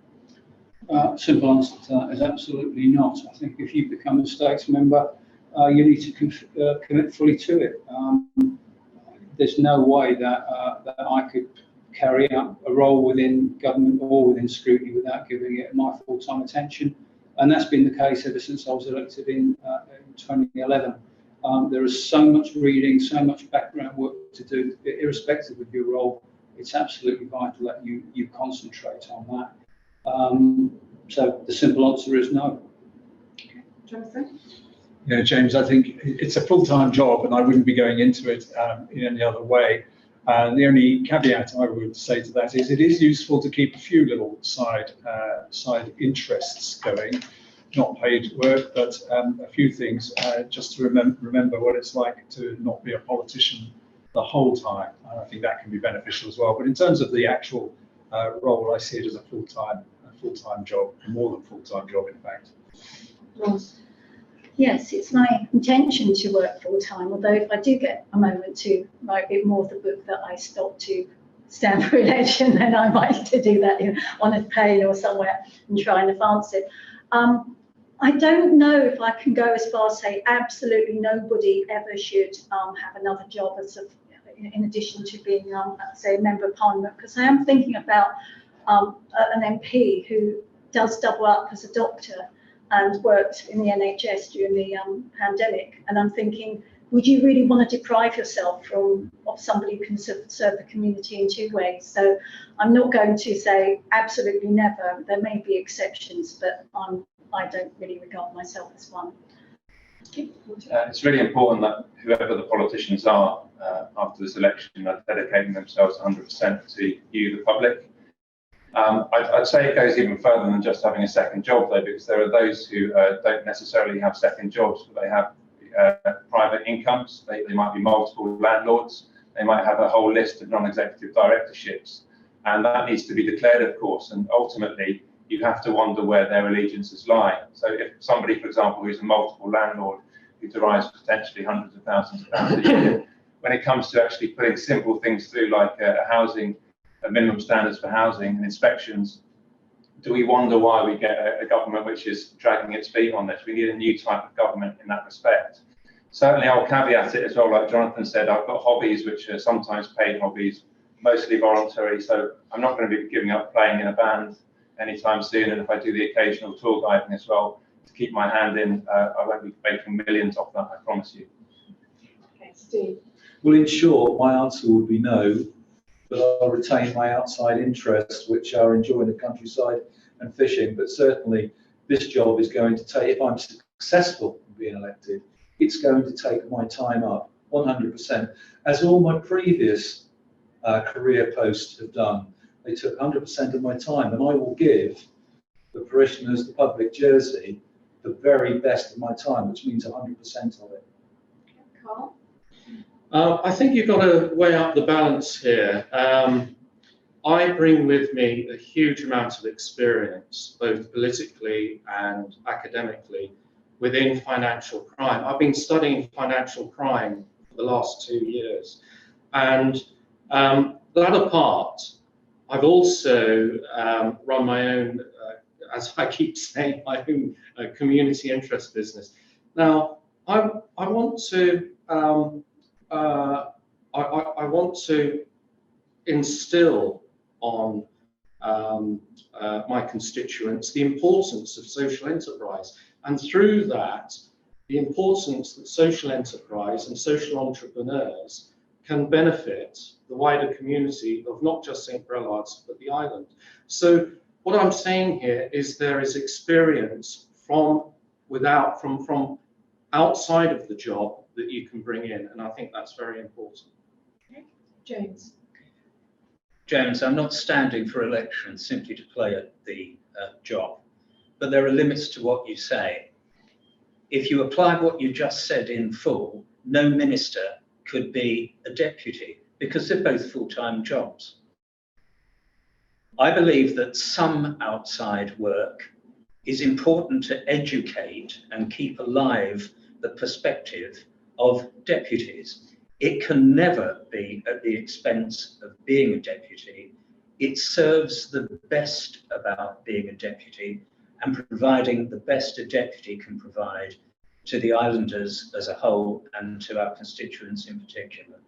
Simple answer to that is absolutely not. I think if you become a States member, you need to commit fully to it. There's no way that I could carry out a role within government or within scrutiny without giving it my full-time attention. And that's been the case ever since I was elected in 2011. There is so much reading, so much background work to do, irrespective of your role. It's absolutely vital that you concentrate on that. So the simple answer is no. Okay. Jonathan? Yeah, James, I think it's a full-time job and I wouldn't be going into it in any other way. The only caveat I would say to that is it is useful to keep a few little side interests going, not paid work, but a few things just to remember what it's like to not be a politician the whole time. And I think that can be beneficial as well. But in terms of the actual role, I see it as a full-time job, a more than full-time job, in fact. Ross? Yes, it's my intention to work full-time, although if I do get a moment to write a bit more of the book that I stopped to stand for election, then I might to do that on a plane or somewhere and try and advance it. I don't know if I can go as far as say absolutely nobody ever should have another job as in addition to being, say, a member of Parliament, because I am thinking about an MP who does double up as a doctor and worked in the NHS during the pandemic. And I'm thinking, would you really want to deprive yourself of somebody who can serve the community in two ways? So I'm not going to say absolutely never. There may be exceptions, but I don't really regard myself as one. It's really important that whoever the politicians are after this election are dedicating themselves 100% to you, the public. I'd say it goes even further than just having a second job, though, because there are those who don't necessarily have second jobs, but they have private incomes. They might be multiple landlords. They might have a whole list of non-executive directorships, and that needs to be declared, of course. And ultimately, you have to wonder where their allegiances lie. So if somebody, for example, who's a multiple landlord who derives potentially hundreds of thousands of pounds a year, when it comes to actually putting simple things through like minimum standards for housing and inspections, do we wonder why we get a government which is dragging its feet on this? We need a new type of government in that respect. Certainly, I'll caveat it as well, like Jonathan said, I've got hobbies which are sometimes paid hobbies, mostly voluntary, so I'm not going to be giving up playing in a band anytime soon, and if I do the occasional tour guiding as well, to keep my hand in, I won't be making millions off that, I promise you. Okay, Steve. Well, in short, my answer would be no, but I'll retain my outside interests, which are enjoying the countryside and fishing. But certainly this job is going to take, if I'm successful in being elected, it's going to take my time up 100%, as all my previous career posts have done. They took 100% of my time, and I will give the parishioners, the public Jersey, the very best of my time, which means 100% of it. Carl? I think you've got to weigh up the balance here. I bring with me a huge amount of experience, both politically and academically, within financial crime. I've been studying financial crime for the last 2 years. And that apart, I've also run my own, as I keep saying, my own community interest business. Now, I want to instill on my constituents the importance of social enterprise, and through that, the importance that social enterprise and social entrepreneurs can benefit the wider community of not just St. Brelad's, but the island. So what I'm saying here is there is experience from outside of the job that you can bring in, and I think that's very important. Okay. James. James, I'm not standing for election simply to play at the job, but there are limits to what you say. If you apply what you just said in full, no minister could be a deputy because they're both full-time jobs. I believe that some outside work is important to educate and keep alive the perspective of deputies. It can never be at the expense of being a deputy. It serves the best about being a deputy and providing the best a deputy can provide to the islanders as a whole and to our constituents in particular.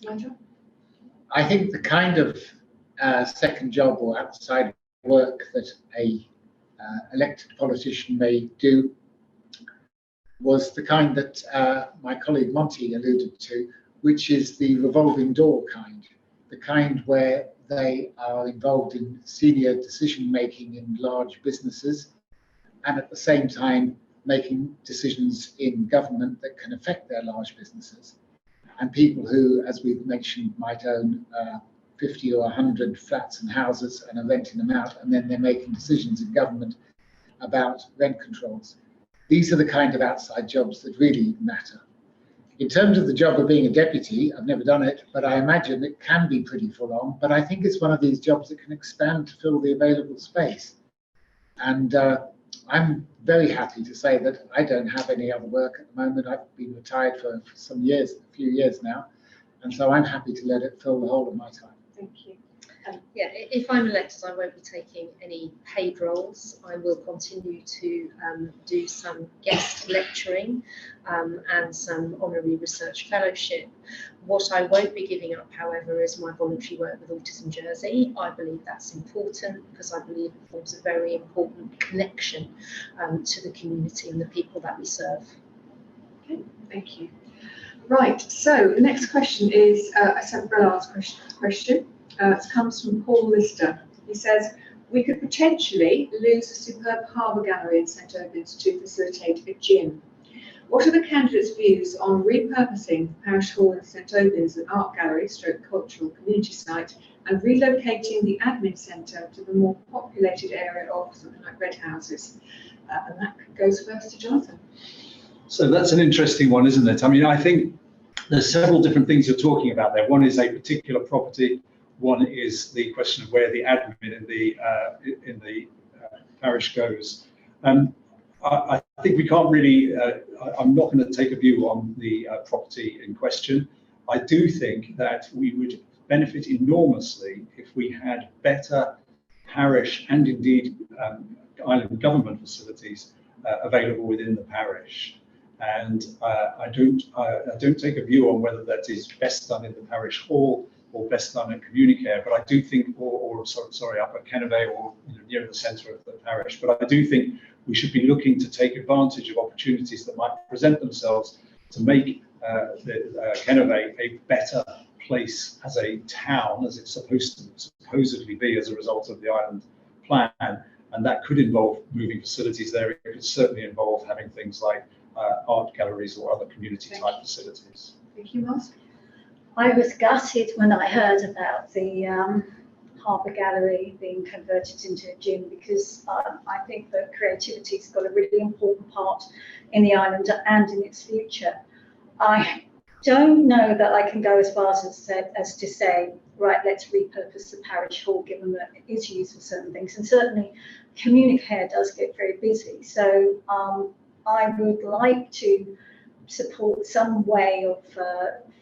Nigel? I think the kind of second job or outside work that a elected politician may do was the kind that my colleague Monty alluded to, which is the revolving door kind, the kind where they are involved in senior decision making in large businesses and at the same time making decisions in government that can affect their large businesses. And people who, as we've mentioned, might own 50 or 100 flats and houses and are renting them out, and then they're making decisions in government about rent controls. These are the kind of outside jobs that really matter. In terms of the job of being a deputy, I've never done it, but I imagine it can be pretty full on, but I think it's one of these jobs that can expand to fill the available space. And I'm very happy to say that I don't have any other work at the moment. I've been retired for some years, a few years now, and so I'm happy to let it fill the whole of my time. Thank you. Yeah, if I'm elected, I won't be taking any paid roles. I will continue to do some guest lecturing and some honorary research fellowship. What I won't be giving up, however, is my voluntary work with Autism Jersey. I believe that's important because I believe it forms a very important connection to the community and the people that we serve. Okay. Thank you. Right, so the next question is a Brelade's question. It comes from Paul Lister. He says, we could potentially lose a superb harbour gallery in St Albans to facilitate a gym. What are the candidates' views on repurposing Parish Hall in St Albans an art gallery stroke cultural community site and relocating the admin centre to the more populated area of something like Red Houses? And that goes first to Jonathan. So that's an interesting one, isn't it? I mean, I think there's several different things you're talking about there. One is a particular property. One is the question of where the admin in the parish goes. I think we can't really, I'm not going to take a view on the property in question. I do think that we would benefit enormously if we had better parish and indeed island government facilities available within the parish. And I don't take a view on whether that is best done in the parish hall or best done at Communicare, but I do think, sorry, up at Kennervay or near the centre of the parish. But I do think we should be looking to take advantage of opportunities that might present themselves to make Kennervay a better place as a town, as it's supposed to supposedly be as a result of the island plan. And that could involve moving facilities there. It could certainly involve having things like art galleries or other community type facilities. Thank you, Mark. I was gutted when I heard about the Harbour Gallery being converted into a gym, because I think that creativity's got a really important part in the island and in its future. I don't know that I can go as far as to say, right, let's repurpose the parish hall, given that it is used for certain things. And certainly Communicare does get very busy. So I would like to support some way of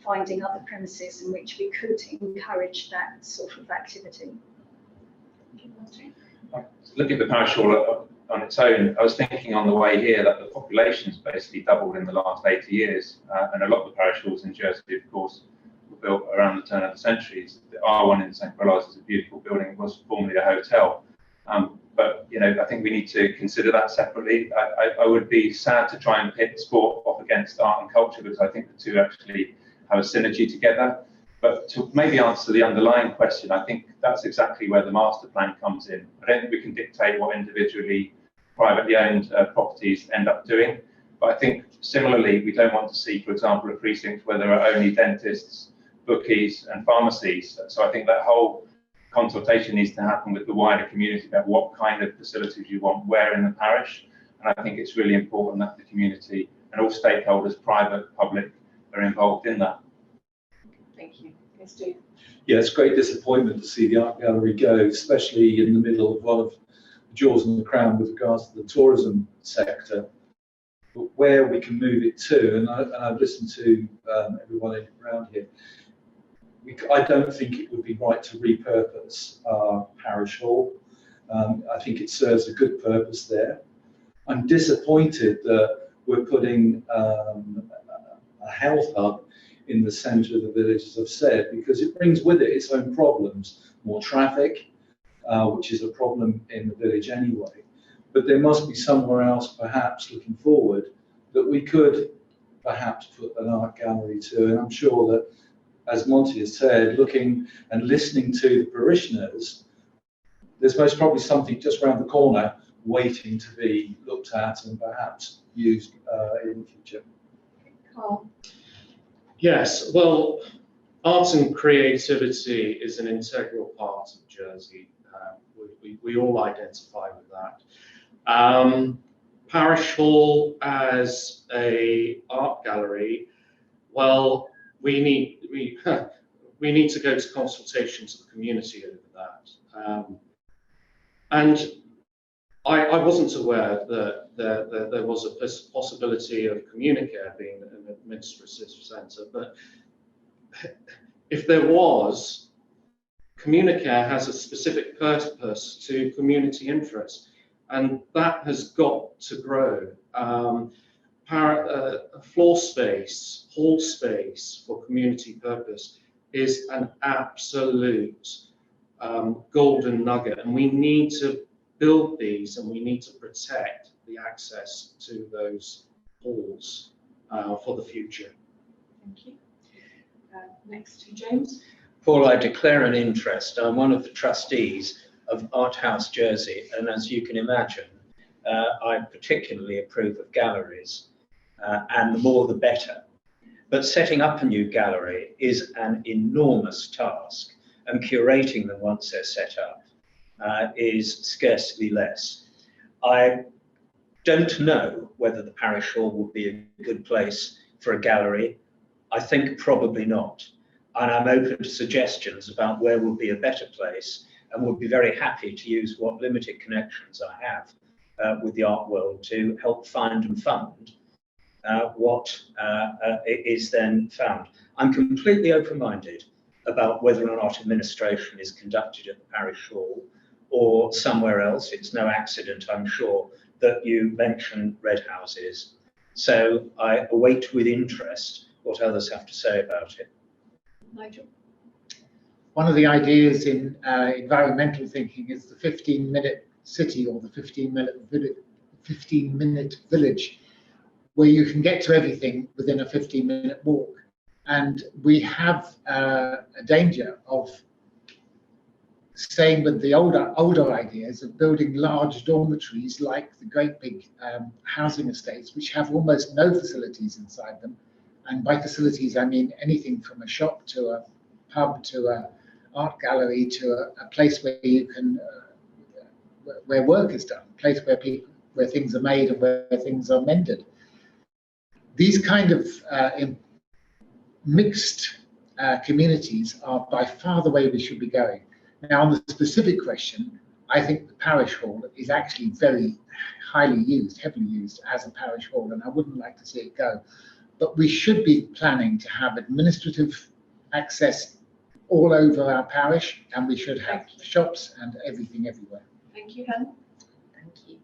finding other premises in which we could encourage that sort of activity. Looking at the parish hall on its own, I was thinking on the way here that the population's basically doubled in the last 80 years, and a lot of the parish halls in Jersey, of course, were built around the turn of the centuries. The R1 in St Brelade is a beautiful building. It was formerly a hotel. But I think we need to consider that separately. I would be sad to try and pit sport off against art and culture, because I think the two actually have a synergy together. But to maybe answer the underlying question, I think that's exactly where the master plan comes in. I don't think we can dictate what individually privately owned properties end up doing. But I think similarly, we don't want to see, for example, a precinct where there are only dentists, bookies and pharmacies. So I think that whole consultation needs to happen with the wider community about what kind of facilities you want where in the parish. And I think it's really important that the community and all stakeholders, private, public, are involved in that. Thank you. Yes, Steve. Yeah, it's great disappointment to see the art gallery go, especially in the middle of one of the jewels in the crown with regards to the tourism sector. But where we can move it to, and I've listened to everyone around here, I don't think it would be right to repurpose our parish hall. I think it serves a good purpose there. I'm disappointed that we're putting a health hub in the centre of the village, as I've said, because it brings with it its own problems, more traffic, which is a problem in the village anyway. But there must be somewhere else, perhaps looking forward, that we could perhaps put an art gallery to. And I'm sure that, as Monty has said, looking and listening to the parishioners, there's most probably something just around the corner waiting to be looked at and perhaps used in the future. Carl. Yes, well, art and creativity is an integral part of Jersey. We all identify with that. Parish Hall as a art gallery, well, we need to go to consultation to the community over that. And I wasn't aware that there was a possibility of Communicare being an administrative centre, but if there was, Communicare has a specific purpose to community interest, and that has got to grow. Floor space, hall space for community purpose is an absolute golden nugget, and we need to build these, and we need to protect the access to those halls. for the future. Thank you. Next to James. Paul, I declare an interest. I'm one of the trustees of Art House Jersey, and as you can imagine, I particularly approve of galleries, and the more the better. But setting up a new gallery is an enormous task, and curating them once they're set up is scarcely less. I don't know whether the parish hall would be a good place for a gallery. I think probably not. And I'm open to suggestions about where would be a better place, and would be very happy to use what limited connections I have with the art world to help find and fund what is then found. I'm completely open-minded about whether or not administration is conducted at the parish hall or somewhere else. It's no accident, I'm sure, that you mention red houses. So I await with interest what others have to say about it. Nigel. One of the ideas in environmental thinking is the 15-minute city, or the 15-minute village, where you can get to everything within a 15-minute walk. And we have a danger of staying with the older ideas of building large dormitories like the great big housing estates, which have almost no facilities inside them. And by facilities, I mean anything from a shop to a pub to a art gallery to a place where you can, where work is done, a place where things are made and where things are mended. These kind of mixed communities are by far the way we should be going. Now, on the specific question, I think the parish hall is actually very highly used, heavily used as a parish hall, and I wouldn't like to see it go. But we should be planning to have administrative access all over our parish, and we should have shops and everything everywhere. Thank you, Helen. Thank you.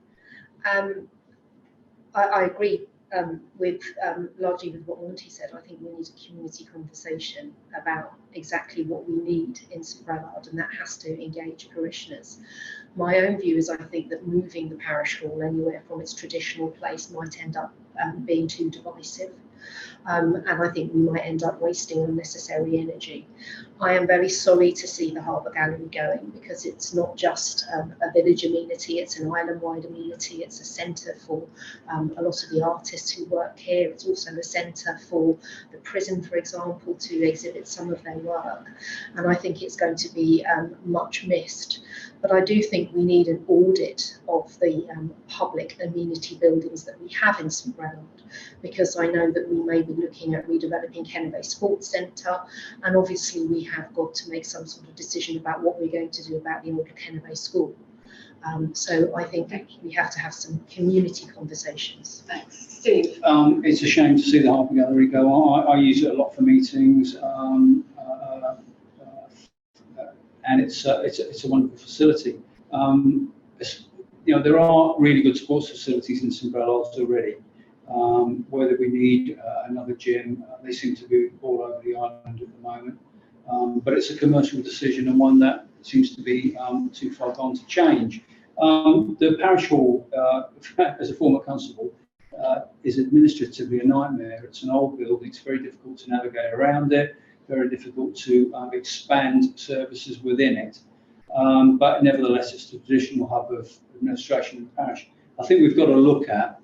I agree with largely with what Monty said. I think we need a community conversation about exactly what we need in St Brelade, and that has to engage parishioners. My own view is I think that moving the parish hall anywhere from its traditional place might end up being too divisive. And I think we might end up wasting unnecessary energy. I am very sorry to see the Harbour Gallery going, because it's not just a village amenity, it's an island-wide amenity, it's a centre for a lot of the artists who work here, it's also a centre for the prison, for example, to exhibit some of their work, and I think it's going to be much missed. But I do think we need an audit of the public amenity buildings that we have in St Brelade, because I know that we may be looking at redeveloping Kennebec Sports Centre, and obviously we have got to make some sort of decision about what we're going to do about the older Kennebec School. So I think we have to have some community conversations. Thanks. Steve. It's a shame to see the Harbour Gallery go. I use it a lot for meetings, and it's a wonderful facility. You know, there are really good sports facilities in St Brelade already. Whether we need another gym, they seem to be all over the island at the moment. But it's a commercial decision, and one that seems to be too far gone to change. The parish hall, as a former constable, is administratively a nightmare. It's an old building, it's very difficult to navigate around it, very difficult to expand services within it. But nevertheless, it's the traditional hub of administration in the parish. I think we've got to look at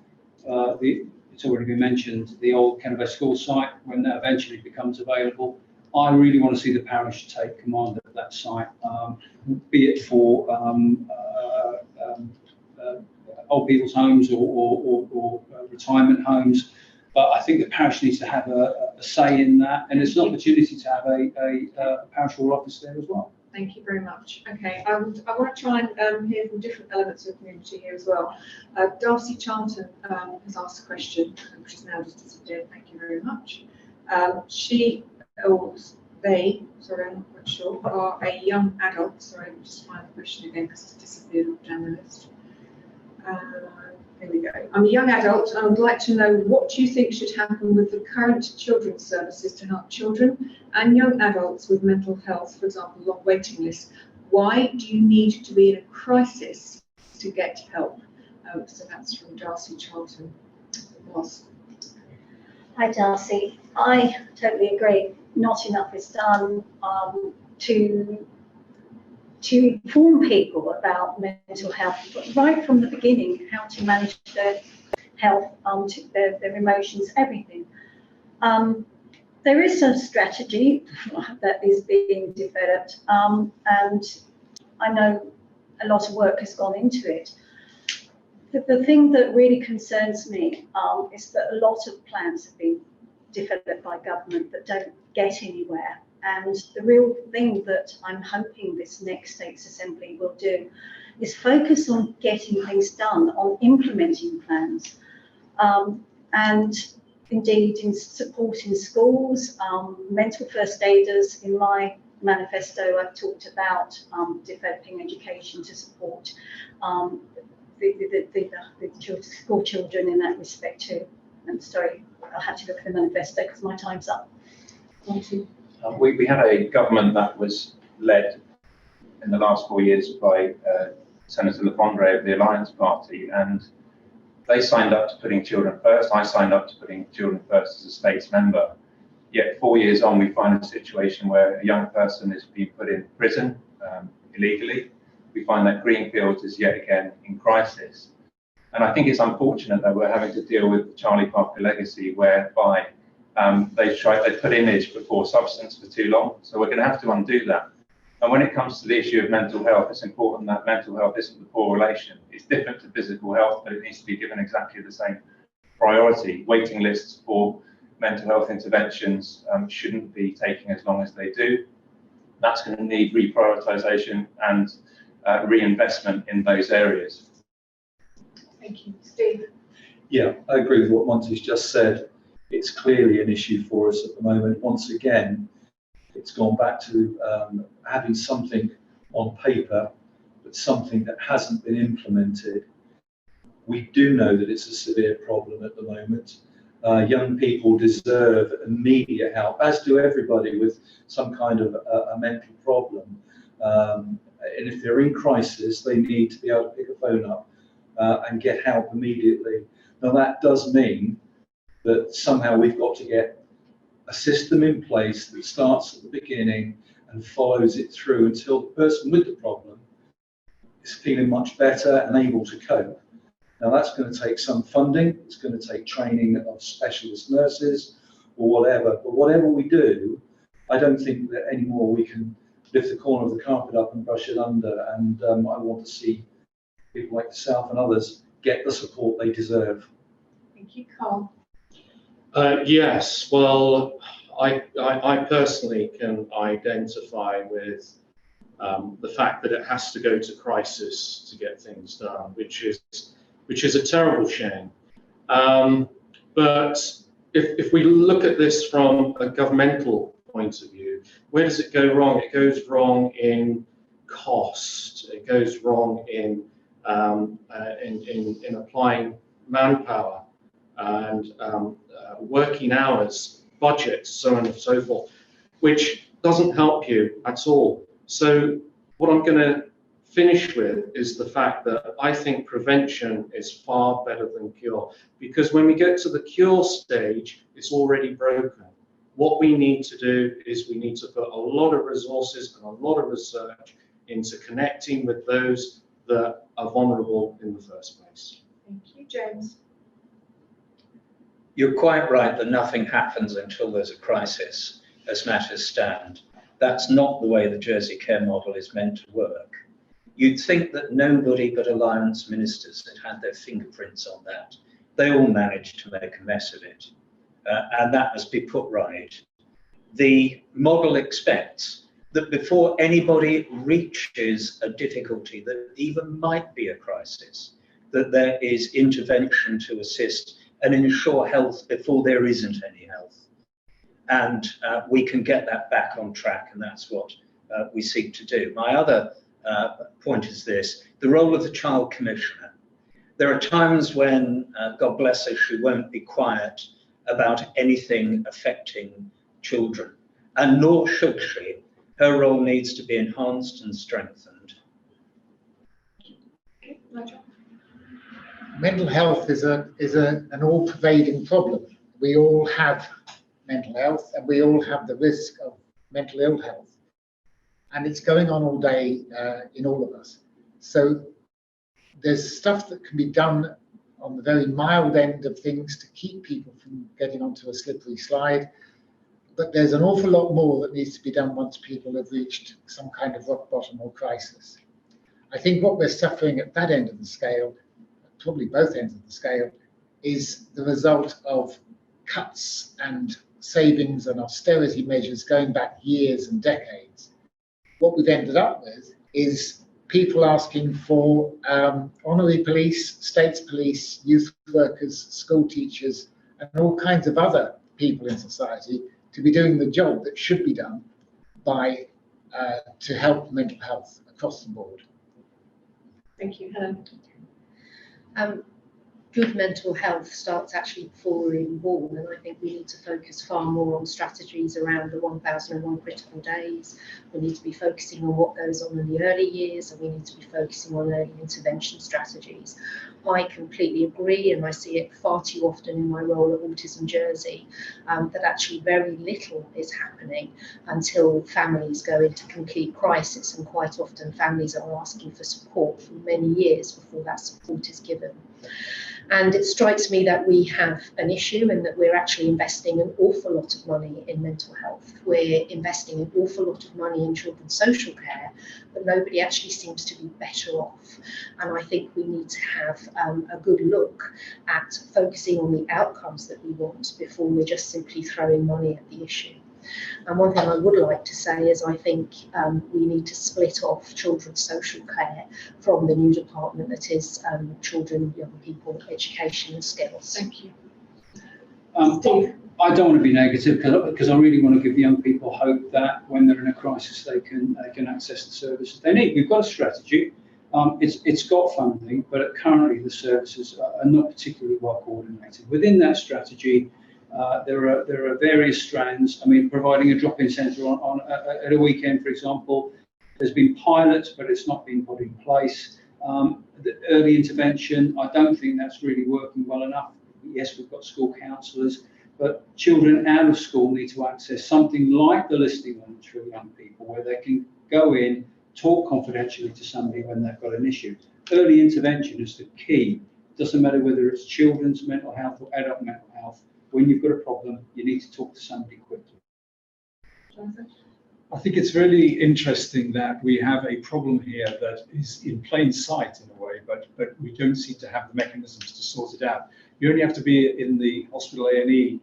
it's already been mentioned, the old Kennebec School site, when that eventually becomes available. I really want to see the parish take command of that site, be it for old people's homes or retirement homes. But I think the parish needs to have a say in that, and it's an opportunity to have a parish hall office there as well. Thank you very much. Okay, I want to try and hear from different elements of the community here as well. Darcy Charlton has asked a question, which is now just disappeared. Thank you very much. They, sorry, I'm not quite sure, are a young adult. Sorry, let me just find the question again because it's disappeared down the list. Here we go. I'm a young adult and I would like to know, what do you think should happen with the current children's services to help children and young adults with mental health, for example, long waiting lists? Why do you need to be in a crisis to get help? So that's from Darcy Charlton. Hi Darcy, I totally agree. Not enough is done to inform people about mental health, but right from the beginning, how to manage their health, their emotions, everything. There is a strategy that is being developed, and I know a lot of work has gone into it. The thing that really concerns me is that a lot of plans have been developed by government that don't get anywhere. And the real thing that I'm hoping this next States Assembly will do is focus on getting things done, on implementing plans. And indeed in supporting schools, mental first aiders. In my manifesto, I've talked about developing education to support the school children in that respect too. I'm sorry, I'll have to look at the manifesto because my time's up. We had a government that was led in the last 4 years by Senator Lafondre of the Alliance Party, and they signed up to putting children first. I signed up to putting children first as a States member. Yet 4 years on, we find a situation where a young person is being put in prison illegally. We find that Greenfields is yet again in crisis. And I think it's unfortunate that we're having to deal with the Charlie Parker legacy, whereby they put image before substance for too long. So we're going to have to undo that. And when it comes to the issue of mental health, it's important that mental health isn't the poor relation. It's different to physical health, but it needs to be given exactly the same priority. Waiting lists for mental health interventions shouldn't be taking as long as they do. That's going to need reprioritisation and reinvestment in those areas. Thank you. Steve? Yeah, I agree with what Monty's just said. It's clearly an issue for us at the moment. Once again, it's gone back to having something on paper, but something that hasn't been implemented. We do know that it's a severe problem at the moment. Young people deserve immediate help, as do everybody with some kind of a mental problem. And if they're in crisis, they need to be able to pick a phone up and get help immediately. Now that does mean that somehow we've got to get a system in place that starts at the beginning and follows it through until the person with the problem is feeling much better and able to cope. Now that's going to take some funding, it's going to take training of specialist nurses or whatever, but whatever we do, I don't think that anymore we can lift the corner of the carpet up and brush it under, and I want to see people like yourself and others get the support they deserve. Thank you. Carl? Yes, well, I personally can identify with the fact that it has to go to crisis to get things done, which is a terrible shame. But if we look at this from a governmental point of view, where does it go wrong? It goes wrong in cost. It goes wrong in applying manpower and working hours, budgets, so on and so forth, which doesn't help you at all. So what I'm going to finish with is the fact that I think prevention is far better than cure, because when we get to the cure stage, it's already broken. What we need to do is we need to put a lot of resources and a lot of research into connecting with those that are vulnerable in the first place. Thank you. James? You're quite right that nothing happens until there's a crisis, as matters stand. That's not the way the Jersey Care model is meant to work. You'd think that nobody but Alliance ministers had had their fingerprints on that. They all managed to make a mess of it, and that must be put right. The model expects that before anybody reaches a difficulty that even might be a crisis, that there is intervention to assist and ensure health before there isn't any health. And we can get that back on track, and that's what we seek to do. My other point is this: the role of the Child Commissioner. There are times when, God bless her, she won't be quiet about anything affecting children, and nor should she. Her role needs to be enhanced and strengthened. Mental health is an all-pervading problem. we all have mental health and we all have the risk of mental ill health. And it's going on all day in all of us. So there's stuff that can be done on the very mild end of things to keep people from getting onto a slippery slide. But there's an awful lot more that needs to be done once people have reached some kind of rock bottom or crisis. I think what we're suffering at that end of the scale, probably both ends of the scale, is the result of cuts and savings and austerity measures going back years and decades. What we've ended up with is people asking for honorary police, states police, youth workers, school teachers, and all kinds of other people in society to be doing the job that should be done by to help mental health across the board. Thank you, Helen. Good mental health starts actually before we're even born, and I think we need to focus far more on strategies around the 1001 critical days. We need to be focusing on what goes on in the early years, and we need to be focusing on early intervention strategies. I completely agree, and I see it far too often in my role at Autism Jersey, that actually very little is happening until families go into complete crisis, and quite often families are asking for support for many years before that support is given. And it strikes me that we have an issue and that we're actually investing an awful lot of money in mental health. We're investing an awful lot of money in children's social care, but nobody actually seems to be better off. And I think we need to have a good look at focusing on the outcomes that we want before we're just simply throwing money at the issue. And one thing I would like to say is I think we need to split off children's social care from the new department that is children, young people, education and skills. Thank you. Steve? I don't want to be negative because I really want to give young people hope that when they're in a crisis they can access the services they need. We've got a strategy. It's got funding, but currently the services are not particularly well coordinated. Within that strategy, there are various strands. I mean, providing a drop-in centre at a weekend, for example, there's been pilots, but it's not been put in place. The early intervention, I don't think that's really working well enough. Yes, we've got school counsellors, but children out of school need to access something like the listening lounge for young people, where they can go in, talk confidentially to somebody when they've got an issue. Early intervention is the key. It doesn't matter whether it's children's mental health or adult mental health. When you've got a problem, you need to talk to somebody quickly. Jonathan? I think it's really interesting that we have a problem here that is in plain sight in a way, but we don't seem to have the mechanisms to sort it out. You only have to be in the hospital A&E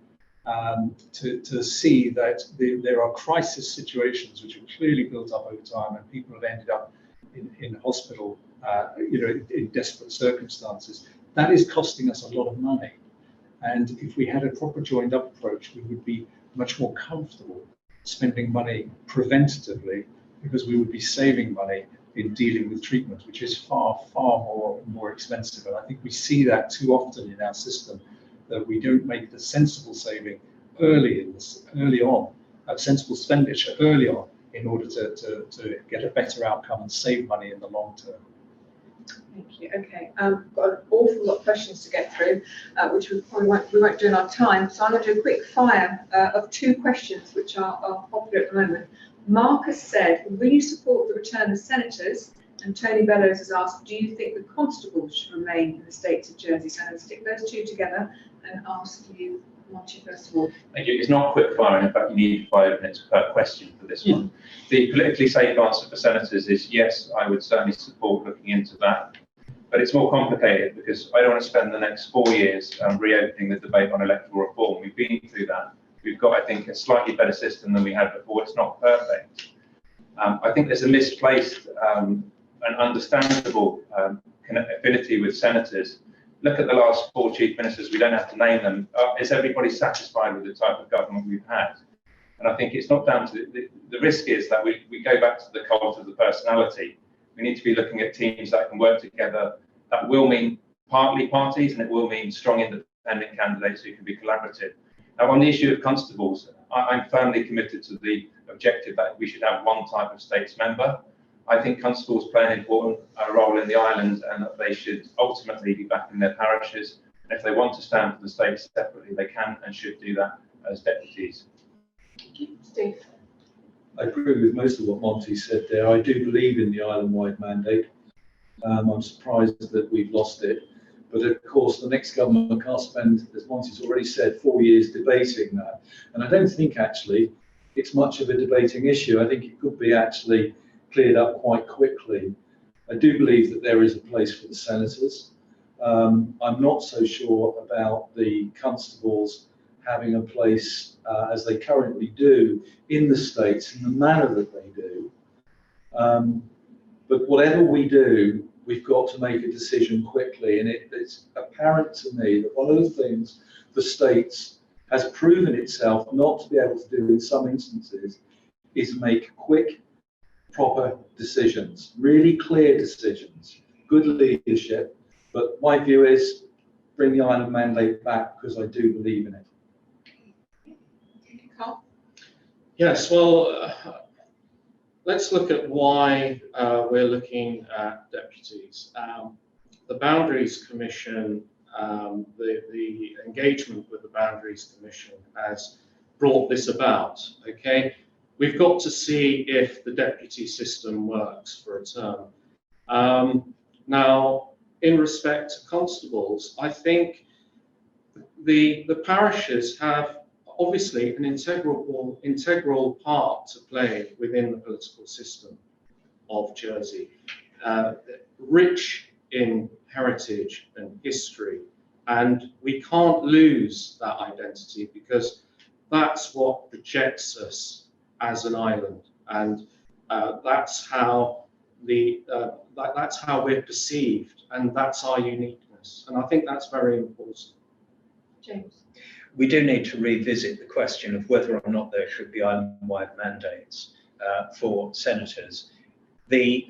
to see that there are crisis situations which have clearly built up over time, and people have ended up in hospital, in desperate circumstances. That is costing us a lot of money. And if we had a proper joined up approach, we would be much more comfortable spending money preventatively, because we would be saving money in dealing with treatment, which is far more expensive. And I think we see that too often in our system, that we don't make the sensible saving early on, sensible expenditure early on, in order to get a better outcome and save money in the long term. Thank you. Okay, we've got an awful lot of questions to get through, which we won't do in our time. So I'm going to do a quick fire of two questions which are popular at the moment. Mark has said, will you support the return of senators? And Tony Bellows has asked, do you think the constables should remain in the states of Jersey? So I'm going to stick those two together and ask you, Marty, first of all. Thank you. It's not quick fire. In fact, you need 5 minutes per question for this one. The politically safe answer for senators is yes, I would certainly support looking into that. But it's more complicated, because I don't want to spend the next 4 years reopening the debate on electoral reform. We've been through that. We've got, I think, a slightly better system than we had before. It's not perfect. I think there's a misplaced and understandable affinity with senators. Look at the last 4 chief ministers. We don't have to name them. Is everybody satisfied with the type of government we've had? And I think it's not down to the risk is that we go back to the cult of the personality. We need to be looking at teams that can work together. That will mean partly parties, and it will mean strong independent candidates who can be collaborative. Now, on the issue of constables, I'm firmly committed to the objective that we should have one type of states member. I think constables play an important role in the island, and that they should ultimately be back in their parishes. And if they want to stand for the states separately, they can and should do that as deputies. Steve? I agree with most of what Monty said there. I do believe in the island-wide mandate. I'm surprised that we've lost it. But of course, the next government can't spend, as Monty's already said, 4 years debating that. And I don't think actually it's much of a debating issue. I think it could be actually cleared up quite quickly. I do believe that there is a place for the senators. I'm not so sure about the constables having a place as they currently do in the states in the manner that they do. But whatever we do, we've got to make a decision quickly. And it's apparent to me that one of the things the states has proven itself not to be able to do in some instances is make quick, proper decisions, really clear decisions, good leadership. But my view is bring the island mandate back because I do believe in it. Carl? Yes, well, let's look at why we're looking at deputies. The Boundaries Commission, the engagement with the Boundaries Commission has brought this about, okay? We've got to see if the deputy system works for a term. Now, in respect to constables, I think the parishes have obviously an integral part to play within the political system of Jersey, rich in heritage and history, and we can't lose that identity because that's what projects us as an island, and that's how we're perceived, and that's our uniqueness, and I think that's very important. James? We do need to revisit the question of whether or not there should be island-wide mandates for senators. The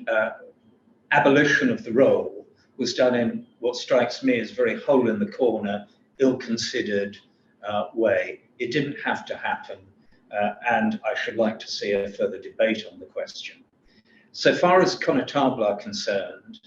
abolition of the role was done in what strikes me as very hole-in-the-corner, ill-considered way. It didn't have to happen, and I should like to see a further debate on the question. So far as connétables are concerned,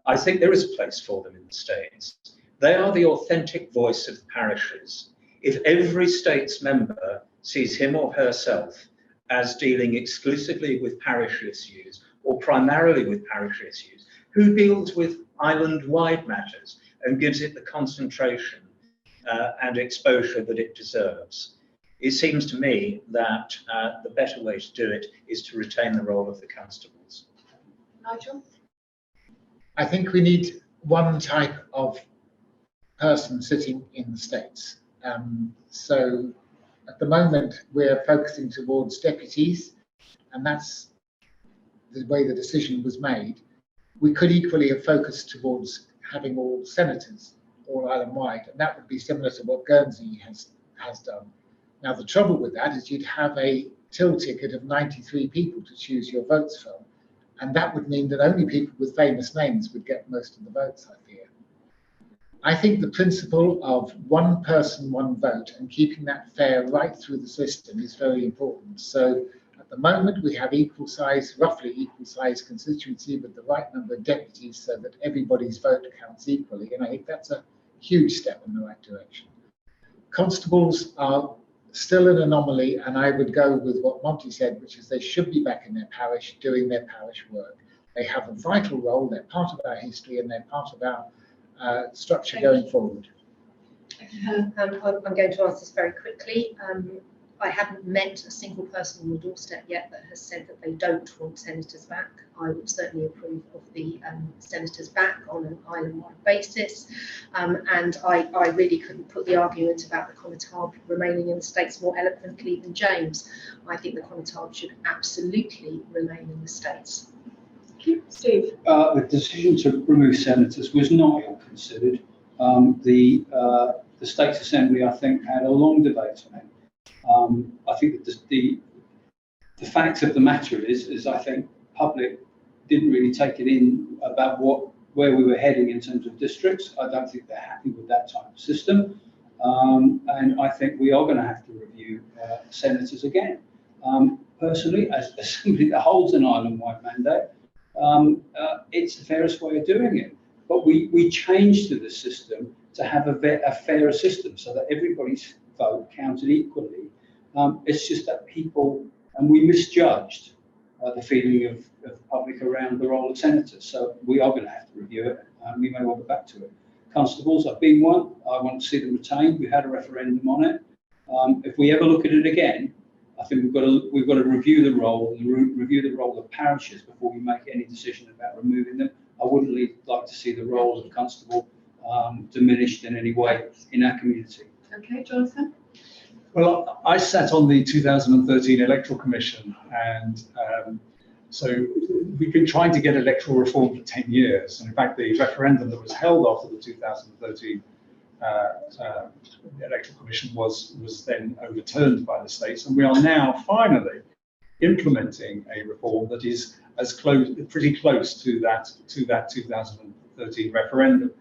I think there is a place for them in the States. They are the authentic voice of the parishes. If every state's member sees him or herself as dealing exclusively with parish issues or primarily with parish issues, who deals with island-wide matters and gives it the concentration and exposure that it deserves? It seems to me that the better way to do it is to retain the role of the constables. Nigel? I think we need one type of person sitting in the States. So at the moment, we're focusing towards deputies, and that's the way the decision was made. We could equally have focused towards having all senators, all island-wide, and that would be similar to what Guernsey has done. Now, the trouble with that is you'd have a till ticket of 93 people to choose your votes from, and that would mean that only people with famous names would get most of the votes, I fear. I think the principle of one person, one vote, and keeping that fair right through the system is very important. So at the moment, we have equal size, roughly equal size constituency with the right number of deputies so that everybody's vote counts equally. And I think that's a huge step in the right direction. Constables are still an anomaly, and I would go with what Monty said, which is they should be back in their parish doing their parish work. They have a vital role, they're part of our history, and they're part of our structure going forward. I'm going to answer this very quickly. I haven't met a single person on the doorstep yet that has said that they don't want senators back. I would certainly approve of the senators back on an island-wide basis. And I really couldn't put the argument about the connétable remaining in the States more eloquently than James. I think the connétable should absolutely remain in the States. Steve? The decision to remove senators was not ill considered. The States Assembly, I think, had a long debate on it. I think that the fact of the matter is I think public didn't really take it in about where we were heading in terms of districts. I don't think they're happy with that type of system, and I think we are going to have to review senators again. Personally, as somebody that holds an island-wide mandate, it's the fairest way of doing it. But we changed to the system to have a fairer system so that everybody's vote counted equally. It's just that people, and we misjudged the feeling of the public around the role of senators. So we are going to have to review it, and we may well go back to it. Constables, I've been one. I want to see them retained. We had a referendum on it. If we ever look at it again, I think we've got to review the role of parishes before we make any decision about removing them. I wouldn't like to see the role of the constable diminished in any way in our community. Okay, Jonathan. Well, I sat on the 2013 Electoral Commission, and so we've been trying to get electoral reform for 10 years. And in fact, the referendum that was held after the 2013 the Electoral Commission was then overturned by the states, and we are now finally implementing a reform that is pretty close to that 2013 referendum.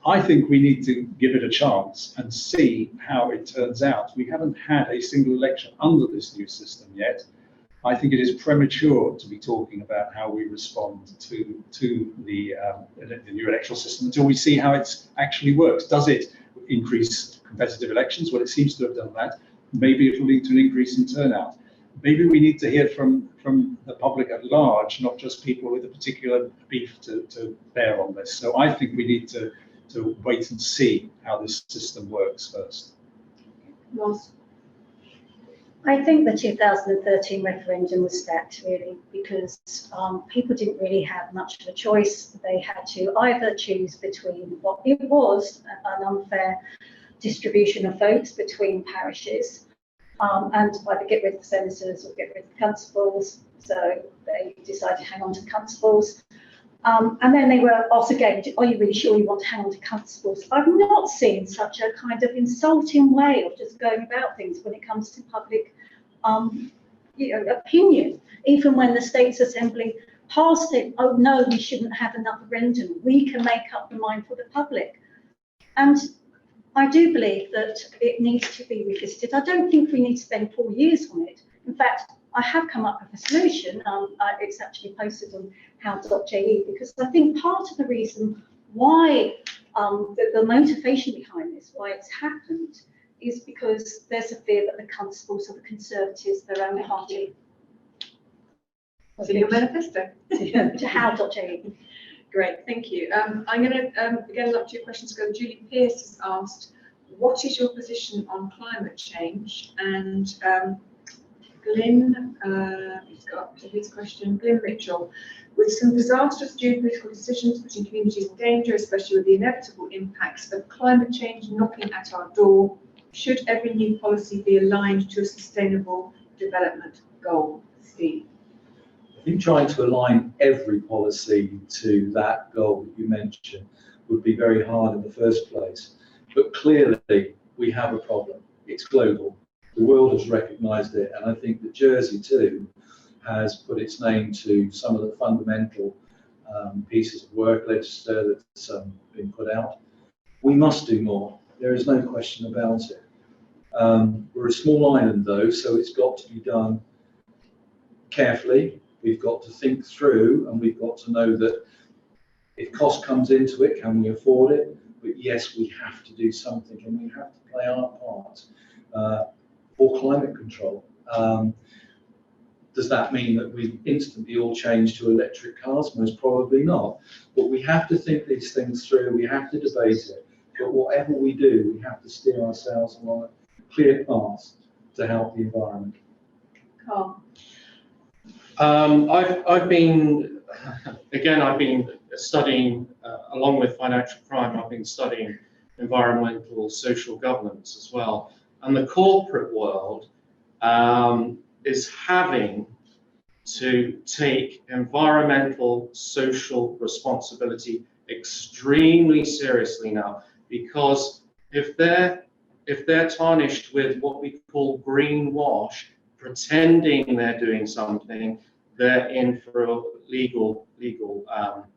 I think we need to give it a chance and see how it turns out. We haven't had a single election under this new system yet. I think it is premature to be talking about how we respond to the new electoral system until we see how it actually works. Does it increase competitive elections? Well, it seems to have done that. Maybe it will lead to an increase in turnout. Maybe we need to hear from the public at large, not just people with a particular beef to bear on this. So I think we need to wait and see how this system works first. Ross. I think the 2013 referendum was stacked really because people didn't really have much of a choice. They had to either choose between what it was an unfair distribution of votes between parishes and either get rid of the senators or get rid of the constables. So they decided to hang on to constables. And then they were also again, are you really sure you want to hang on to constables? I've not seen such a kind of insulting way of just going about things when it comes to public opinion. Even when the States Assembly passed it, oh no, we shouldn't have another referendum. We can make up the mind for the public. And I do believe that it needs to be revisited. I don't think we need to spend 4 years on it. In fact, I have come up with a solution. It's actually posted on how.je because I think part of the reason why the motivation behind this, why it's happened, is because there's a fear that the constables or the Conservatives, their own party. So your manifesto. To how.je. Great, thank you. I'm going to, again, look to your questions go. Julie Pierce has asked, what is your position on climate change? And Glyn, he's got his question, Glyn Mitchell, with some disastrous geopolitical decisions putting communities in danger, especially with the inevitable impacts of climate change knocking at our door, should every new policy be aligned to a sustainable development goal? Steve. I think trying to align every policy to that goal that you mentioned would be very hard in the first place. But clearly, we have a problem. It's global. The world has recognised it, and I think that Jersey too has put its name to some of the fundamental pieces of work that's been put out. We must do more. There is no question about it. We're a small island though, so it's got to be done carefully. We've got to think through, and we've got to know that if cost comes into it, can we afford it? But yes, we have to do something, and we have to play our part for climate control. Does that mean that we instantly all change to electric cars? Most probably not. But we have to think these things through. We have to debate it. But whatever we do, we have to steer ourselves along a clear path to help the environment. Carl. I've been studying, along with financial crime, I've been studying environmental social governance as well. And the corporate world is having to take environmental social responsibility extremely seriously now, because if they're tarnished with what we call greenwash, pretending they're doing something, they're in for a legal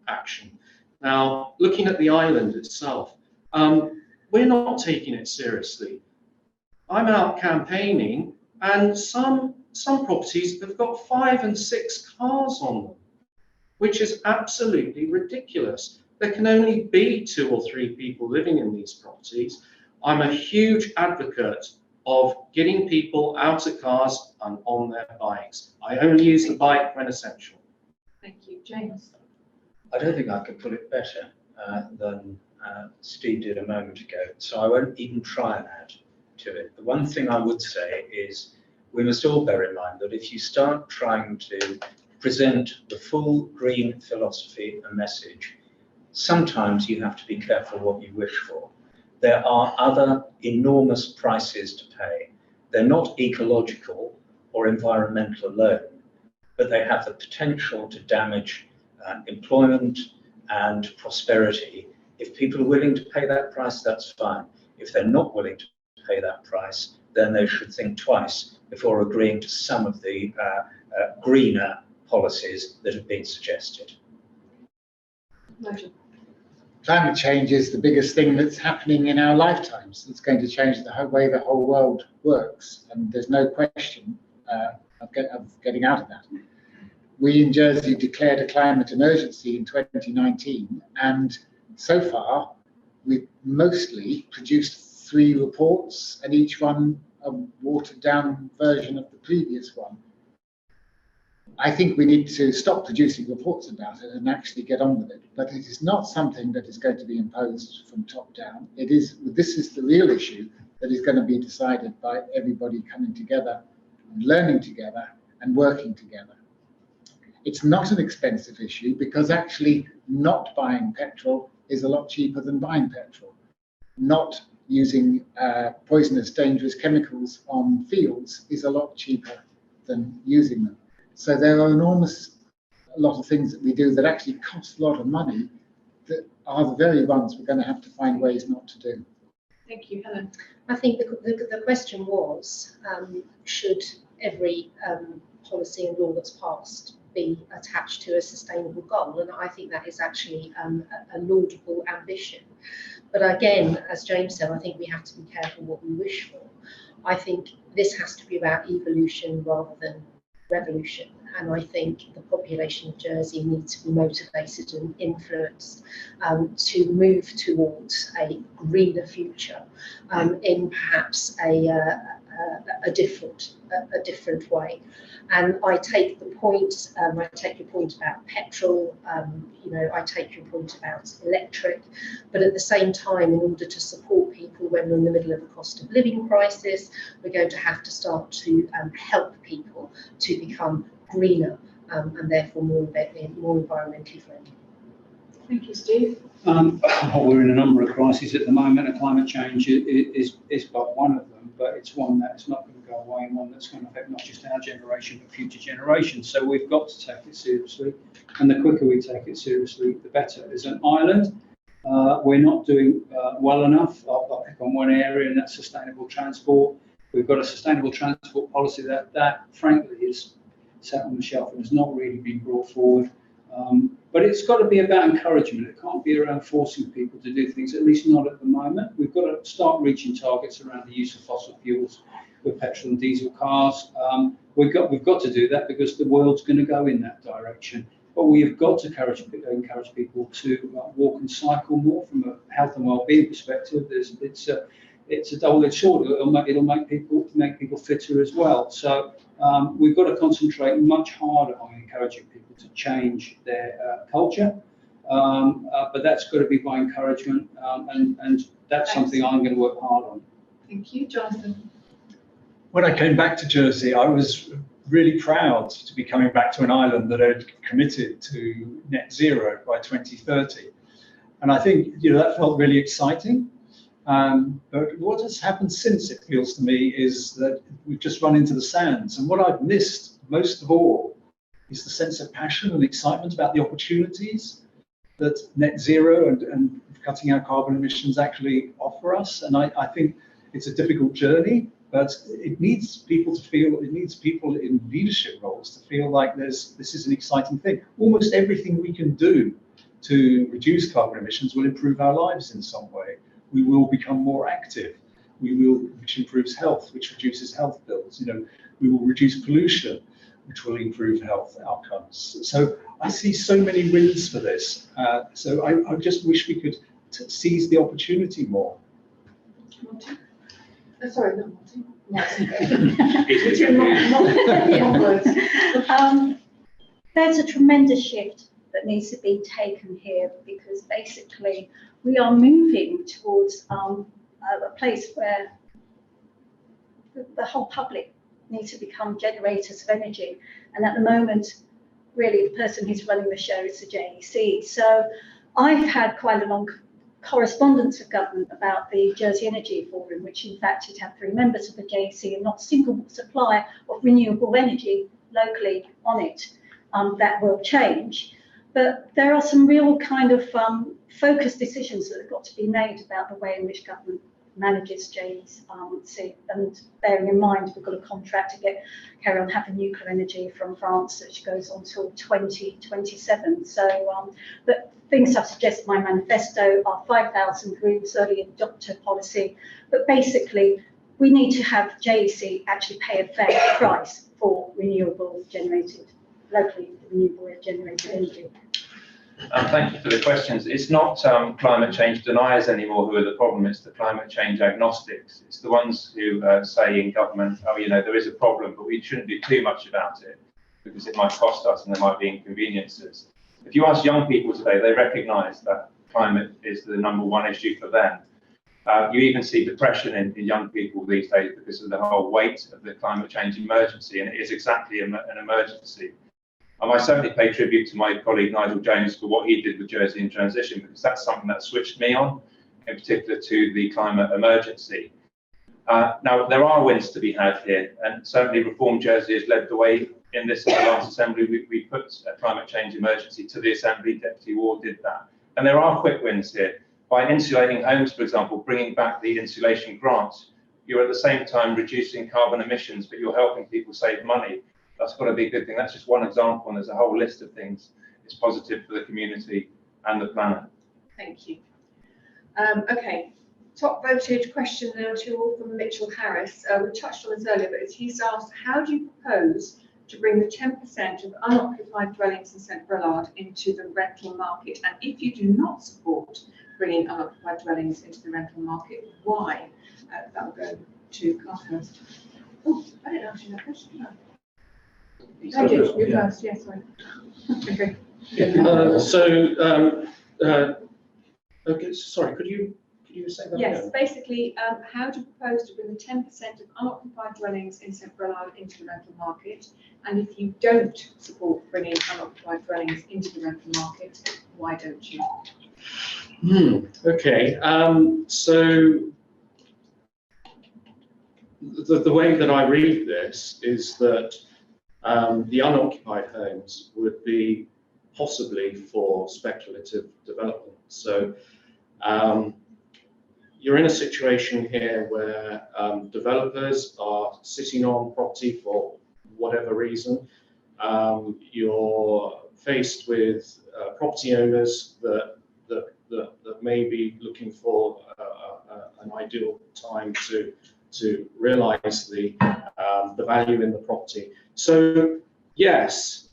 action. Now, looking at the island itself, we're not taking it seriously. I'm out campaigning, and some properties have got 5 and 6 cars on them, which is absolutely ridiculous. there can only be 2 or 3 people living in these properties. I'm a huge advocate of getting people out of cars and on their bikes. I only use the bike when essential. Thank you. James? I don't think I could put it better than Steve did a moment ago, so I won't even try and add to it. The one thing I would say is we must all bear in mind that if you start trying to present the full green philosophy and message, sometimes you have to be careful what you wish for. There are other enormous prices to pay. They're not ecological or environmental alone, but they have the potential to damage employment and prosperity. If people are willing to pay that price, that's fine. If they're not willing to pay that price, then they should think twice before agreeing to some of the greener policies that have been suggested. Nigel? Climate change is the biggest thing that's happening in our lifetimes. It's going to change the way the whole world works, and there's no question of getting out of that. We in Jersey declared a climate emergency in 2019, and so far we've mostly produced 3 reports, and each one a watered down version of the previous one. I think we need to stop producing reports about it and actually get on with it. But it is not something that is going to be imposed from top down. This is the real issue that is going to be decided by everybody coming together, and learning together and working together. It's not an expensive issue because actually not buying petrol is a lot cheaper than buying petrol. Not using poisonous, dangerous chemicals on fields is a lot cheaper than using them. So there are a lot of things that we do that actually cost a lot of money that are the very ones we're going to have to find ways not to do. Thank you. Helen? I think the question was, should every policy and law that's passed be attached to a sustainable goal? And I think that is actually a laudable ambition. But again, as James said, I think we have to be careful what we wish for. I think this has to be about evolution rather than revolution, and I think the population of Jersey needs to be motivated and influenced to move towards a greener future in perhaps a different way. And I take the point. I take your point about petrol. I take your point about electric. But at the same time, in order to support people when we're in the middle of a cost of living crisis, we're going to have to start to help people to become greener and therefore more environmentally friendly. Thank you, Steve. We're in a number of crises at the moment, and climate change is but one of them, but it's one that's not going to go away and one that's going to affect not just our generation but future generations. So we've got to take it seriously, and the quicker we take it seriously, the better. As an island, we're not doing well enough. I'll pick on one area, and that's sustainable transport. We've got a sustainable transport policy that frankly is sat on the shelf and has not really been brought forward. But it's got to be about encouragement. It can't be around forcing people to do things, at least not at the moment. We've got to start reaching targets around the use of fossil fuels with petrol and diesel cars. We've got to do that because the world's going to go in that direction. But we have got to encourage people to walk and cycle more from a health and well-being perspective. It's a double-edged sword. It'll make people fitter as well. So we've got to concentrate much harder on encouraging people to change their culture. But that's got to be by encouragement, and that's something I'm going to work hard on. Thank you, Jonathan. When I came back to Jersey, I was really proud to be coming back to an island that had committed to net zero by 2030. And I think that felt really exciting. But what has happened since, it feels to me, is that we've just run into the sands. And what I've missed most of all is the sense of passion and excitement about the opportunities that net zero and cutting our carbon emissions actually offer us. And I think it's a difficult journey, but it needs people to feel, it needs people in leadership roles to feel like this is an exciting thing. Almost everything we can do to reduce carbon emissions will improve our lives in some way. We will become more active, which improves health, which reduces health bills. We will reduce pollution, which will improve health outcomes. So I see so many wins for this. So I just wish we could seize the opportunity more. Sorry, not Martin. There's a tremendous shift that needs to be taken here, because basically we are moving towards a place where the whole public needs to become generators of energy. And at the moment, really the person who's running the show is the JEC. So I've had quite a long correspondence with government about the Jersey Energy Forum, which in fact it had 3 members of the JEC and not a single supplier of renewable energy locally on it. That will change. But there are some real kind of focused decisions that have got to be made about the way in which government manages JEC, and bearing in mind we've got a contract to carry on having nuclear energy from France, which goes on till 2027. So, but things I've suggested in my manifesto are 5,000 groups, early adopter policy, but basically we need to have JEC actually pay a fair price for renewable generated, locally renewable generated energy. Thank you for the questions. It's not climate change deniers anymore who are the problem, it's the climate change agnostics. It's the ones who say in government, oh, you know, there is a problem, but we shouldn't do too much about it because it might cost us and there might be inconveniences. If you ask young people today, they recognise that climate is the #1 issue for them. You even see depression in young people these days because of the whole weight of the climate change emergency, and it is exactly an emergency. I certainly pay tribute to my colleague Nigel Jones for what he did with Jersey in Transition, because that's something that switched me on, in particular to the climate emergency. Now, there are wins to be had here, and certainly Reform Jersey has led the way in this in the last Assembly. We put a climate change emergency to the Assembly, Deputy Ward did that. And there are quick wins here. By insulating homes, for example, bringing back the insulation grant, you're at the same time reducing carbon emissions, but you're helping people save money. That's got to be a good thing. That's just one example, and there's a whole list of things. It's positive for the community and the planet. Thank you. Okay, top voted question now to you all from Mitchell Harris. We touched on this earlier, but he's asked, how do you propose to bring the 10% of unoccupied dwellings in St Brelade into the rental market? And if you do not support bringing unoccupied dwellings into the rental market, why? That will go to Carl first. Oh, I didn't ask you that question. No. I did, you first, yes, sorry. Okay. Okay, sorry, could you say that Yes, again? basically, how do you propose to bring the 10% of unoccupied dwellings in St Brelade into the rental market? And if you don't support bringing unoccupied dwellings into the rental market, why don't you? Okay, so the way that I read this is that the unoccupied homes would be possibly for speculative development. So you're in a situation here where developers are sitting on property for whatever reason. You're faced with property owners that may be looking for an ideal time to realise the value in the property. So yes,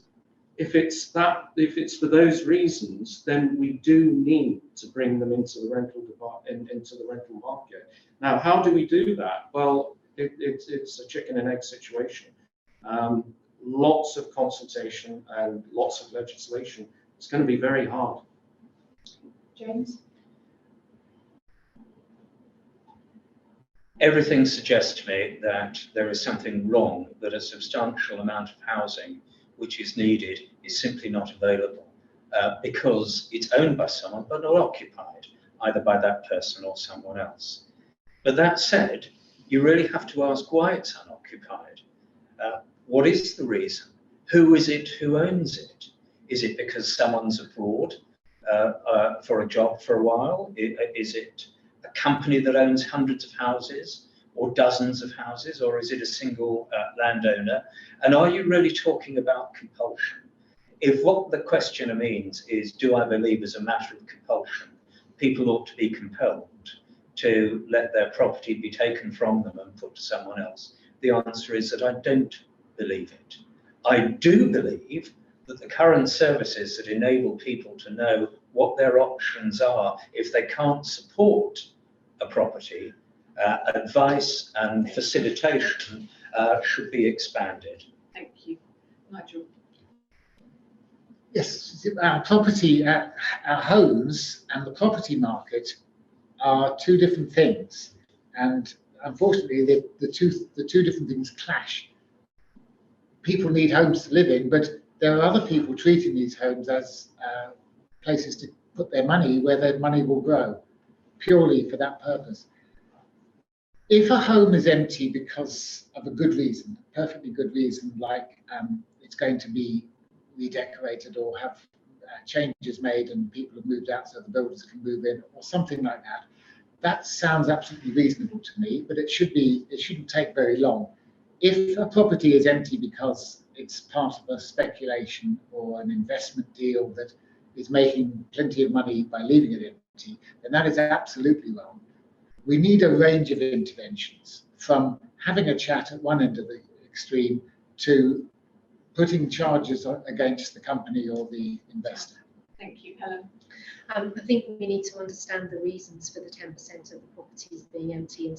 if it's for those reasons, then we do need to bring them into the rental market. Now, how do we do that? Well, it's a chicken and egg situation. Lots of consultation and lots of legislation. It's going to be very hard. James? Everything suggests to me that there is something wrong, that a substantial amount of housing which is needed is simply not available because it's owned by someone but not occupied, either by that person or someone else. But that said, you really have to ask why it's unoccupied. What is the reason? Who is it who owns it? Is it because someone's abroad for a job for a while? Is it a company that owns hundreds of houses or dozens of houses, or is it a single landowner? And are you really talking about compulsion? If what the questioner means is, do I believe as a matter of compulsion, people ought to be compelled to let their property be taken from them and put to someone else? The answer is that I don't believe it. I do believe that the current services that enable people to know what their options are if they can't support a property, advice and facilitation should be expanded. Thank you. Nigel. Yes, our property, our homes and the property market are two different things, and unfortunately, the two different things clash. People need homes to live in, but there are other people treating these homes as places to put their money where their money will grow, purely for that purpose. If a home is empty because of a good reason, perfectly good reason, like it's going to be redecorated or have changes made and people have moved out so the builders can move in or something like that, that sounds absolutely reasonable to me, but it shouldn't take very long. If a property is empty because it's part of a speculation or an investment deal that is making plenty of money by leaving it empty, then that is absolutely wrong. We need a range of interventions, from having a chat at one end of the extreme to putting charges against the company or the investor. Thank you, Helen. I think we need to understand the reasons for the 10% of the properties being empty in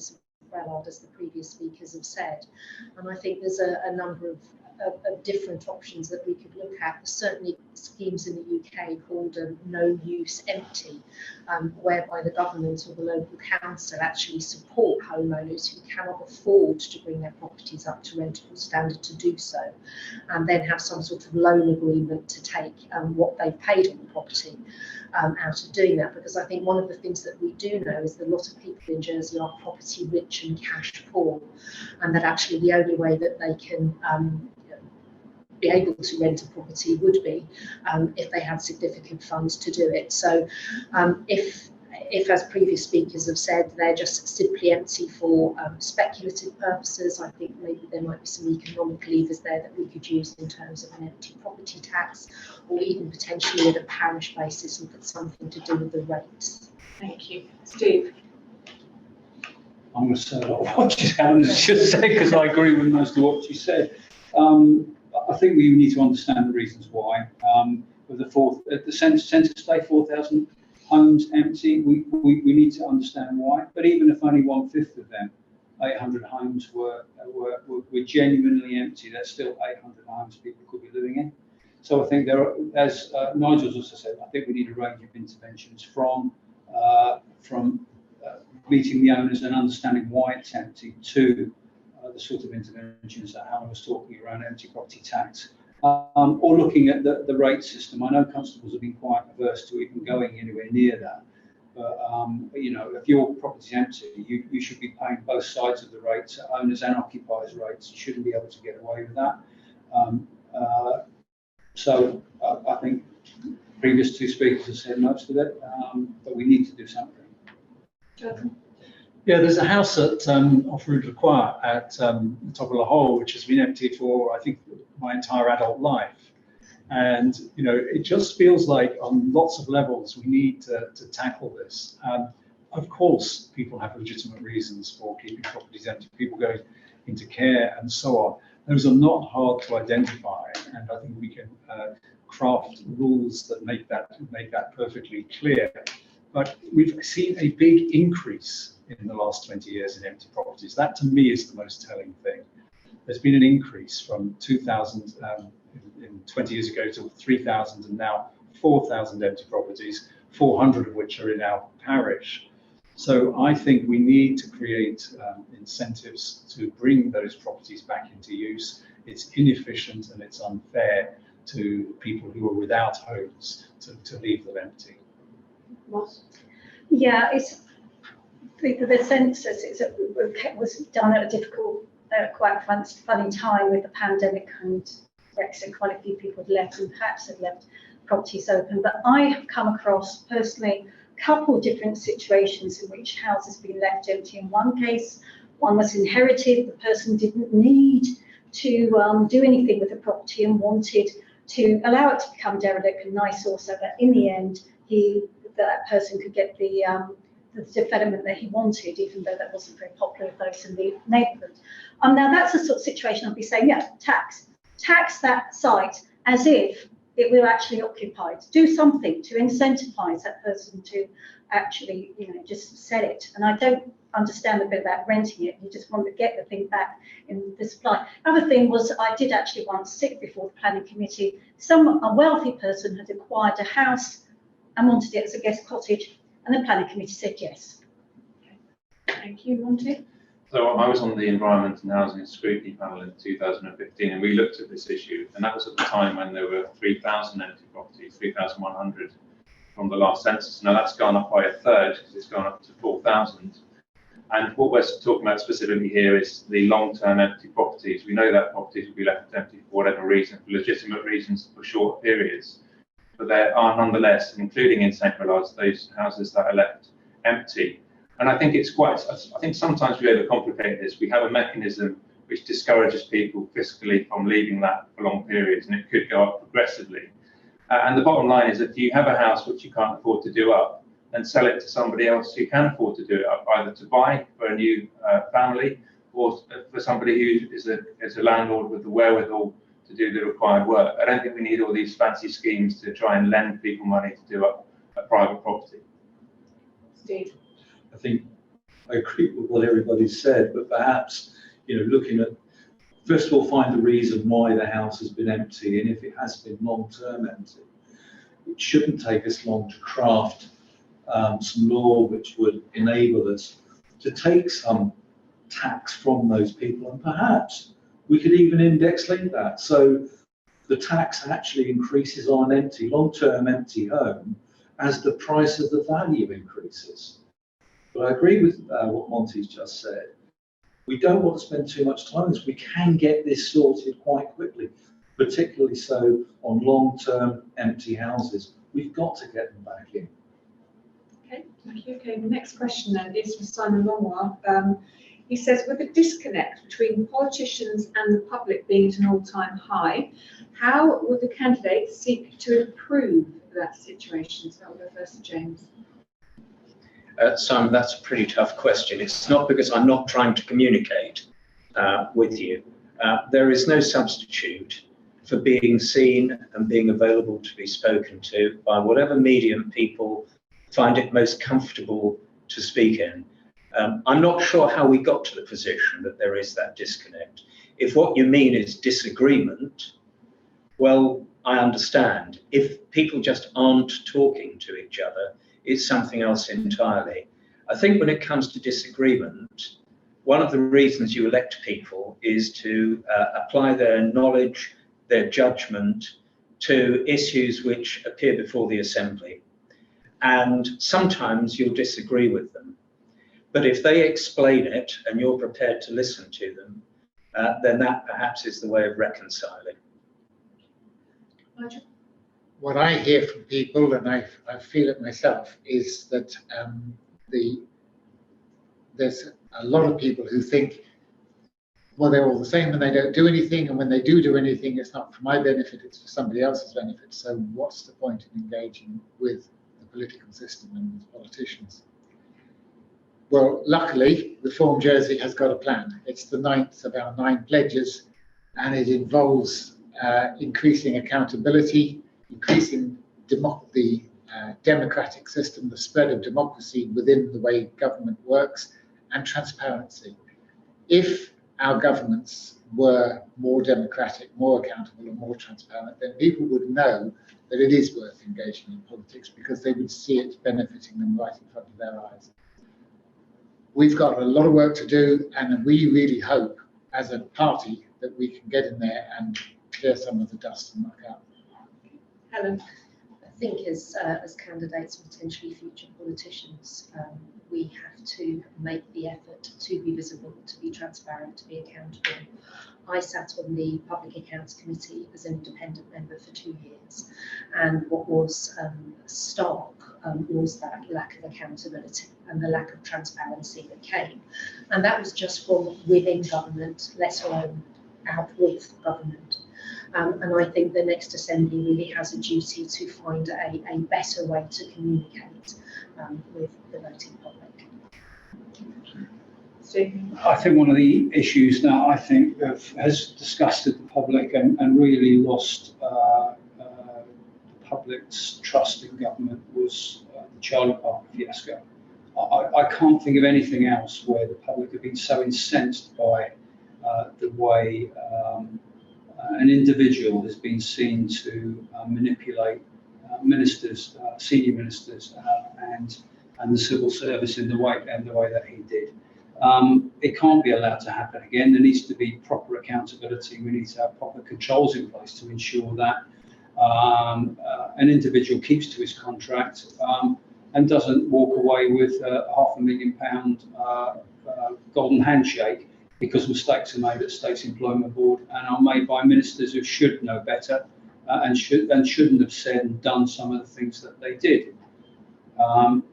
Brelade, as the previous speakers have said. And I think there's a number of different options that we could look at. There's certainly schemes in the UK called no use empty, whereby the government or the local council actually support homeowners who cannot afford to bring their properties up to rentable standard to do so, and then have some sort of loan agreement to take what they've paid on the property out of doing that. Because I think one of the things that we do know is that a lot of people in Jersey are property rich and cash poor, and that actually the only way that they can be able to rent a property would be if they had significant funds to do it. So if, as previous speakers have said, they're just simply empty for speculative purposes, I think maybe there might be some economic levers there that we could use in terms of an empty property tax, or even potentially at a parish basis look at something to do with the rates. Thank you. Steve. I'm going to say a lot of what Helen has just said, because I agree with most of what she said. I think we need to understand the reasons why. With the census day, 4,000 homes empty, we need to understand why. But even if only 1/5 of them, 800 homes were genuinely empty, there's still 800 homes people could be living in. So I think there are, as Nigel's also said, I think we need a range of interventions from meeting the owners and understanding why it's empty, to the sort of interventions that Helen was talking around empty property tax, or looking at the rate system. I know constables have been quite averse to even going anywhere near that, but you know, if your property's empty, you should be paying both sides of the rates, owners and occupiers rates. You shouldn't be able to get away with that. So I think previous two speakers have said most of it, but we need to do something. Jonathan. Yeah, there's a house at off Route de Croix at the top of the Hole, which has been empty for, I think, my entire adult life. And, you know, it just feels like on lots of levels we need to tackle this. Of course, people have legitimate reasons for keeping properties empty, people going into care and so on. Those are not hard to identify, and I think we can craft rules that make that perfectly clear. But we've seen a big increase in the last 20 years in empty properties. That to me is the most telling thing. There's been an increase from 2,000 in 20 years ago to 3,000, and now 4,000 empty properties, 400 of which are in our parish. So I think we need to create incentives to bring those properties back into use. It's inefficient and it's unfair to people who are without homes to leave them empty. Ross? Yeah, it's the census was done at a difficult, quite funny time with the pandemic and Brexit. Quite a few people had left and perhaps had left properties open. But I have come across personally a couple of different situations in which houses have been left empty. In one case, one was inherited. The person didn't need to do anything with the property and wanted to allow it to become derelict and nice also, that in the end that person could get the development that he wanted, even though that wasn't very popular with those in the neighbourhood. Now that's the sort of situation I'd be saying, yeah, tax. tax that site as if it were actually occupied. Do something to incentivize that person to actually, just sell it. And I don't understand the bit about renting it. You just want to get the thing back in the supply. Another thing was I did actually once sit before the planning committee. A wealthy person had acquired a house and wanted it as a guest cottage, and the planning committee said yes. Thank you, Monty. So I was on the Environment and Housing Scrutiny panel in 2015, and we looked at this issue, and that was at the time when there were 3,000 empty properties, 3,100 from the last census. Now that's gone up by a third because it's gone up to 4,000. And what we're talking about specifically here is the long-term empty properties. We know that properties will be left empty for whatever reason, for legitimate reasons, for short periods. But there are nonetheless, including in St. Brelade, those houses that are left empty. And I think I think sometimes we overcomplicate this. We have a mechanism which discourages people fiscally from leaving that for long periods, and it could go up progressively. And the bottom line is that if you have a house which you can't afford to do up, then sell it to somebody else who can afford to do it up, either to buy for a new family or for somebody who is a landlord with the wherewithal to do the required work. I don't think we need all these fancy schemes to try and lend people money to do up a private property. Steve. I think I agree with what everybody said, but perhaps, looking at, first of all, find the reason why the house has been empty, and if it has been long-term empty, it shouldn't take us long to craft some law which would enable us to take some tax from those people, and perhaps we could even index link that. So the tax actually increases on an long-term empty home as the price of the value increases. But I agree with what Monty's just said. We don't want to spend too much time on this. We can get this sorted quite quickly, particularly so on long-term empty houses. We've got to get them back in. Okay, thank you. Okay, the next question then is from Simon Longwell. He says, with the disconnect between politicians and the public being at an all-time high, how would the candidates seek to improve that situation? So I'll go first to James. Simon, that's a pretty tough question. It's not because I'm not trying to communicate with you. There is no substitute for being seen and being available to be spoken to by whatever medium people find it most comfortable to speak in. I'm not sure how we got to the position that there is that disconnect. If what you mean is disagreement, well, I understand. If people just aren't talking to each other, it's something else entirely. I think when it comes to disagreement, one of the reasons you elect people is to apply their knowledge, their judgment to issues which appear before the Assembly. And sometimes you'll disagree with them. But if they explain it and you're prepared to listen to them, then that perhaps is the way of reconciling. Nigel? What I hear from people, and I feel it myself, is that there's a lot of people who think, well, they're all the same and they don't do anything, and when they do anything, it's not for my benefit, it's for somebody else's benefit. So what's the point of engaging with the political system and with politicians? Well, luckily, Reform Jersey has got a plan. It's the 9th of our 9 pledges, and it involves increasing accountability, increasing the democratic system, the spread of democracy within the way government works, and transparency. If our governments were more democratic, more accountable, and more transparent, then people would know that it is worth engaging in politics because they would see it benefiting them right in front of their eyes. We've got a lot of work to do, and we really hope as a party that we can get in there and clear some of the dust and knock out. Helen? I think as candidates and potentially future politicians, we have to make the effort to be visible, to be transparent, to be accountable. I sat on the Public Accounts Committee as an independent member for 2 years, and what was stark was that lack of accountability and the lack of transparency that came. And that was just from within government, let alone out with government. And I think the next Assembly really has a duty to find a better way to communicate with the voting public. Stephen? I think one of the issues that I think has disgusted the public and really lost the public's trust in government was the Charlie Parker fiasco. I can't think of anything else where the public have been so incensed by the way an individual has been seen to manipulate ministers, senior ministers, and the civil service in the way that he did. It can't be allowed to happen again. There needs to be proper accountability. We need to have proper controls in place to ensure that an individual keeps to his contract and doesn't walk away with £500,000 golden handshake because mistakes are made at State's Employment Board and are made by ministers who should know better and shouldn't have said and done some of the things that they did.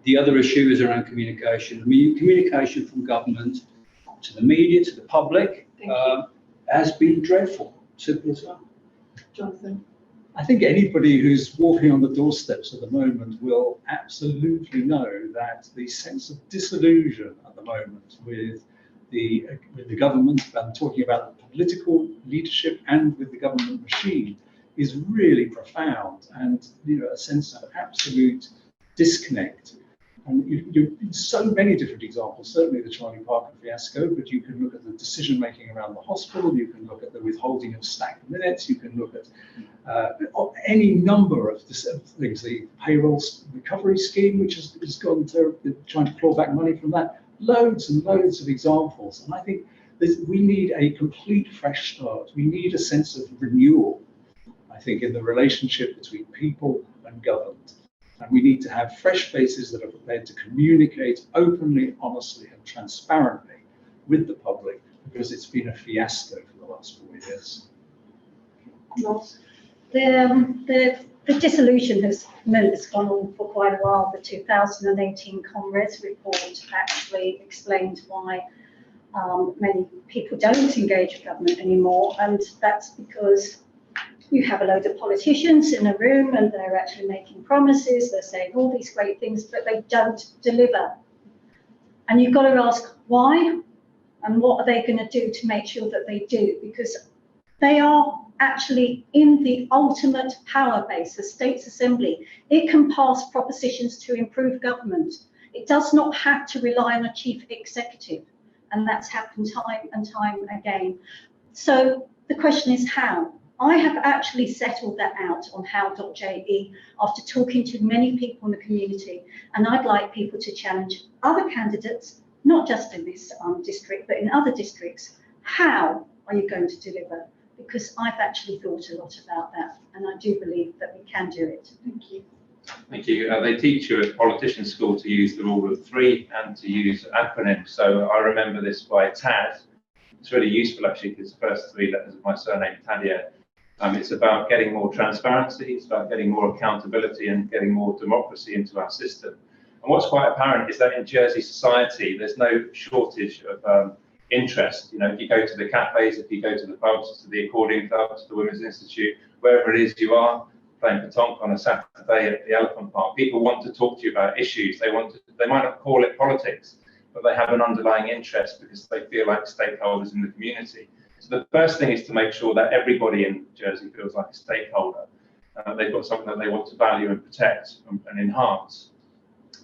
The other issue is around communication. Communication from government to the media, to the public, has been dreadful. Simple as that. Jonathan? I think anybody who's walking on the doorsteps at the moment will absolutely know that the sense of disillusion at the moment with the government, I'm talking about the political leadership and with the government machine, is really profound, and a sense of absolute disconnect. And you so many different examples, certainly the Charlie Parker fiasco, but you can look at the decision making around the hospital, you can look at the withholding of stacked minutes, you can look at any number of things, the payroll recovery scheme, which has gone to trying to claw back money from that, loads and loads of examples. And I think we need a complete fresh start. We need a sense of renewal, I think, in the relationship between people and government. And we need to have fresh faces that are prepared to communicate openly, honestly, and transparently with the public, because it's been a fiasco for the last 4 years. Ross? The disillusion has gone on for quite a while. The 2018 Comrades report actually explained why many people don't engage with government anymore, and that's because you have a load of politicians in a room and they're actually making promises, they're saying all these great things, but they don't deliver. And you've got to ask why and what are they going to do to make sure that they do, because they are actually in the ultimate power base, the State's Assembly. It can pass propositions to improve government. It does not have to rely on a chief executive, and that's happened time and time again. So the question is how? I have actually settled that out on how.je after talking to many people in the community, and I'd like people to challenge other candidates, not just in this district, but in other districts. How are you going to deliver? Because I've actually thought a lot about that, and I do believe that we can do it. Thank you. Thank you. They teach you at politician school to use the rule of three and to use acronyms. So I remember this by TAD. It's really useful actually, because the first three letters of my surname, Tadia. It's about getting more transparency, it's about getting more accountability and getting more democracy into our system. And what's quite apparent is that in Jersey society, there's no shortage of interest. If you go to the cafes, if you go to the pubs, to the accordion club, to the Women's Institute, wherever it is you are, playing petanque on a Saturday at the Elephant Park, people want to talk to you about issues. They might not call it politics, but they have an underlying interest because they feel like stakeholders in the community. So the first thing is to make sure that everybody in Jersey feels like a stakeholder. They've got something that they want to value and protect and enhance.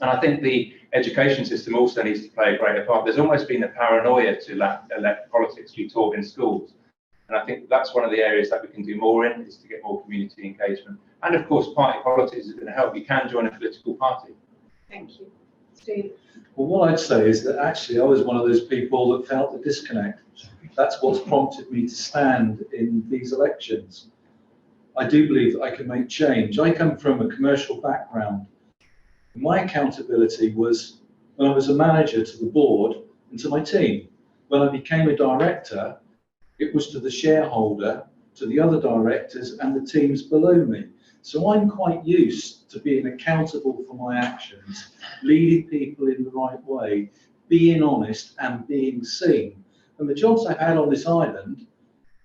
And I think the education system also needs to play a greater part. There's almost been a paranoia to let politics be taught in schools. And I think that's one of the areas that we can do more in, is to get more community engagement. And of course, party politics is going to help. You can join a political party. Thank you. Steve? Well, what I'd say is that actually I was one of those people that felt the disconnect. That's what's prompted me to stand in these elections. I do believe that I can make change. I come from a commercial background. My accountability was when I was a manager to the board and to my team. When I became a director, it was to the shareholder, to the other directors and the teams below me. So I'm quite used to being accountable for my actions, leading people in the right way, being honest and being seen. And the jobs I've had on this island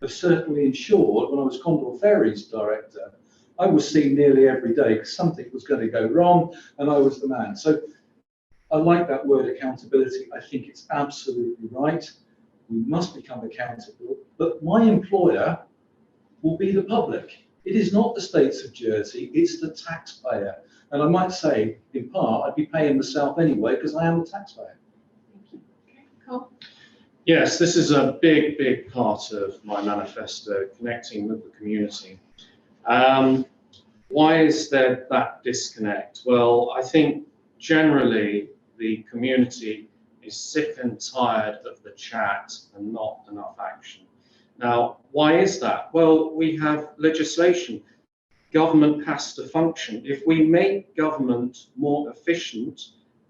have certainly ensured, when I was Condor Ferries director, I was seen nearly every day because something was going to go wrong and I was the man. So I like that word accountability. I think it's absolutely right. We must become accountable, but my employer will be the public. It is not the states of Jersey, it's the taxpayer. And I might say, in part, I'd be paying myself anyway because I am a taxpayer. Thank you. Okay, Carl? Yes, this is a big, big part of my manifesto, connecting with the community. Why is there that disconnect? Well, I think generally the community is sick and tired of the chat and not enough action. Now, why is that? Well, we have legislation. Government has to function. If we make government more efficient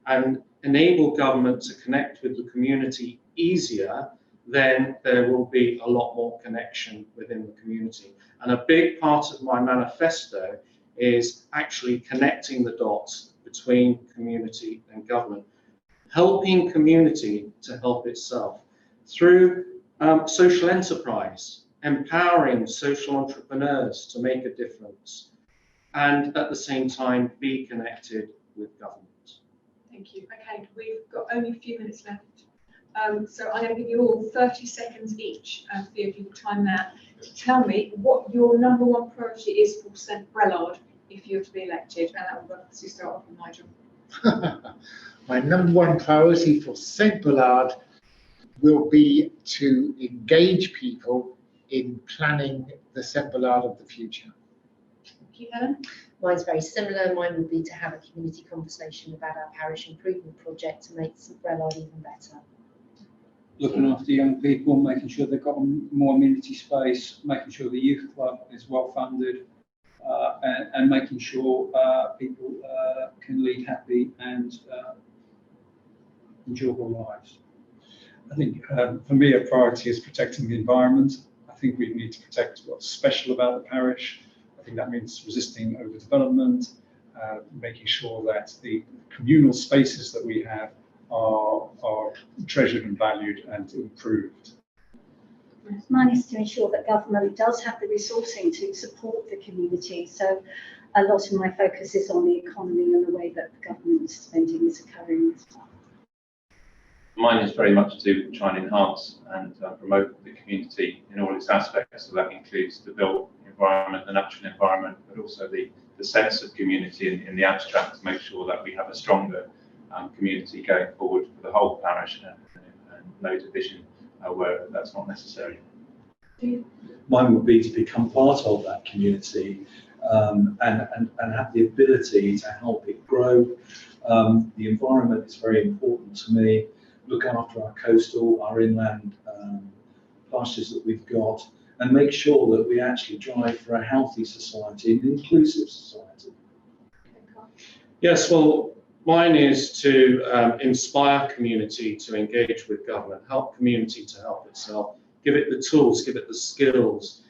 and enable government to connect with the community easier, then there will be a lot more connection within the community. And a big part of my manifesto is actually connecting the dots between community and government, helping community to help itself through social enterprise, empowering social entrepreneurs to make a difference, and at the same time be connected with government. Thank you. Okay, we've got only a few minutes left. So I'm going to give you all 30 seconds each, Theo, if you can time that, to tell me what your number one priority is for St Brelade if you're to be elected. And that will obviously start off with Nigel. My number one priority for St Brelade will be to engage people in planning the St Brelade of the future. Thank you, Helen. Mine's very similar. Mine would be to have a community conversation about our parish improvement project to make St Brelade even better. Looking after young people, making sure they've got more amenity space, making sure the youth club is well funded, and making sure people can lead happy and enjoyable lives. I think for me, a priority is protecting the environment. I think we need to protect what's special about the parish. I think that means resisting overdevelopment, making sure that the communal spaces that we have are treasured and valued and improved. Mine is to ensure that government does have the resourcing to support the community. So a lot of my focus is on the economy and the way that the government spending is occurring as well. Mine is very much to try and enhance and promote the community in all its aspects. So that includes the built environment, the natural environment, but also the sense of community in the abstract, to make sure that we have a stronger community going forward for the whole parish and no division where that's not necessary. Mine would be to become part of that community and have the ability to help it grow. The environment is very important to me. Look after our coastal, our inland pastures that we've got, and make sure that we actually drive for a healthy society, an inclusive society. Yes, well, mine is to inspire community to engage with government, help community to help itself, give it the tools, give it the skills.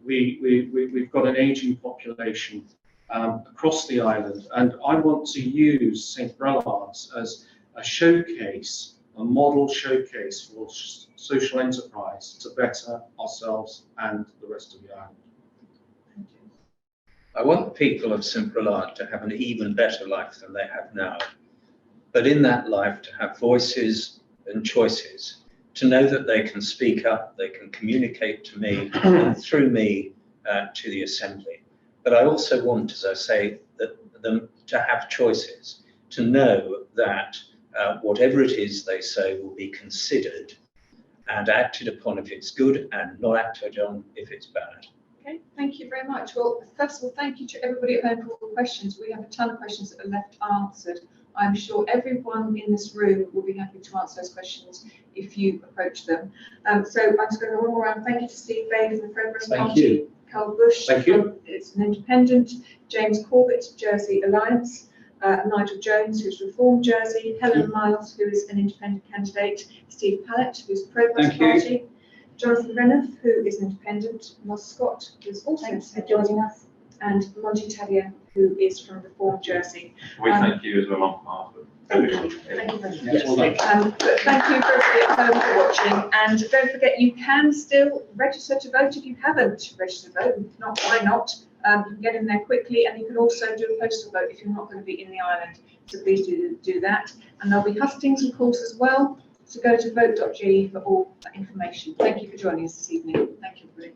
We've got an ageing population across the island, and I want to use St Brelade as a showcase, a model showcase for social enterprise to better ourselves and the rest of the island. I want people of St Brelade to have an even better life than they have now, but in that life to have voices and choices, to know that they can speak up, they can communicate to me and through me to the Assembly. But I also want, as I say, them to have choices, to know that whatever it is they say will be considered and acted upon if it's good and not acted on if it's bad. Okay, thank you very much. Well, first of all, thank you to everybody at home for all the questions. We have a ton of questions that are left unanswered. I'm sure everyone in this room will be happy to answer those questions if you approach them. So I'm just going to roll around. Thank you to Steve Bailey from the Progress Thank Party. you. Carl Bush, Thank you. It's an independent. James Corbett, Jersey Alliance. Nigel Jones, who's Reform Jersey. Helen Miles, who is an independent candidate. Steve Pallett, who's Progress Party. Jonathan Renouf, who is an independent. Moss Scott, who is also Thanks for joining us. And Monty Talia, who is from Reform Jersey. We thank you as well on behalf of everyone. Thank you very much. Yes, well done. But thank you for everybody at home for watching. And don't forget, you can still register to vote if you haven't registered to vote. If not, why not? You can get in there quickly, and you can also do a postal vote if you're not going to be in the island. So please do that. And there'll be hustings, of course, as well. So go to vote.ge for all that information. Thank you for joining us this evening. Thank you, everybody.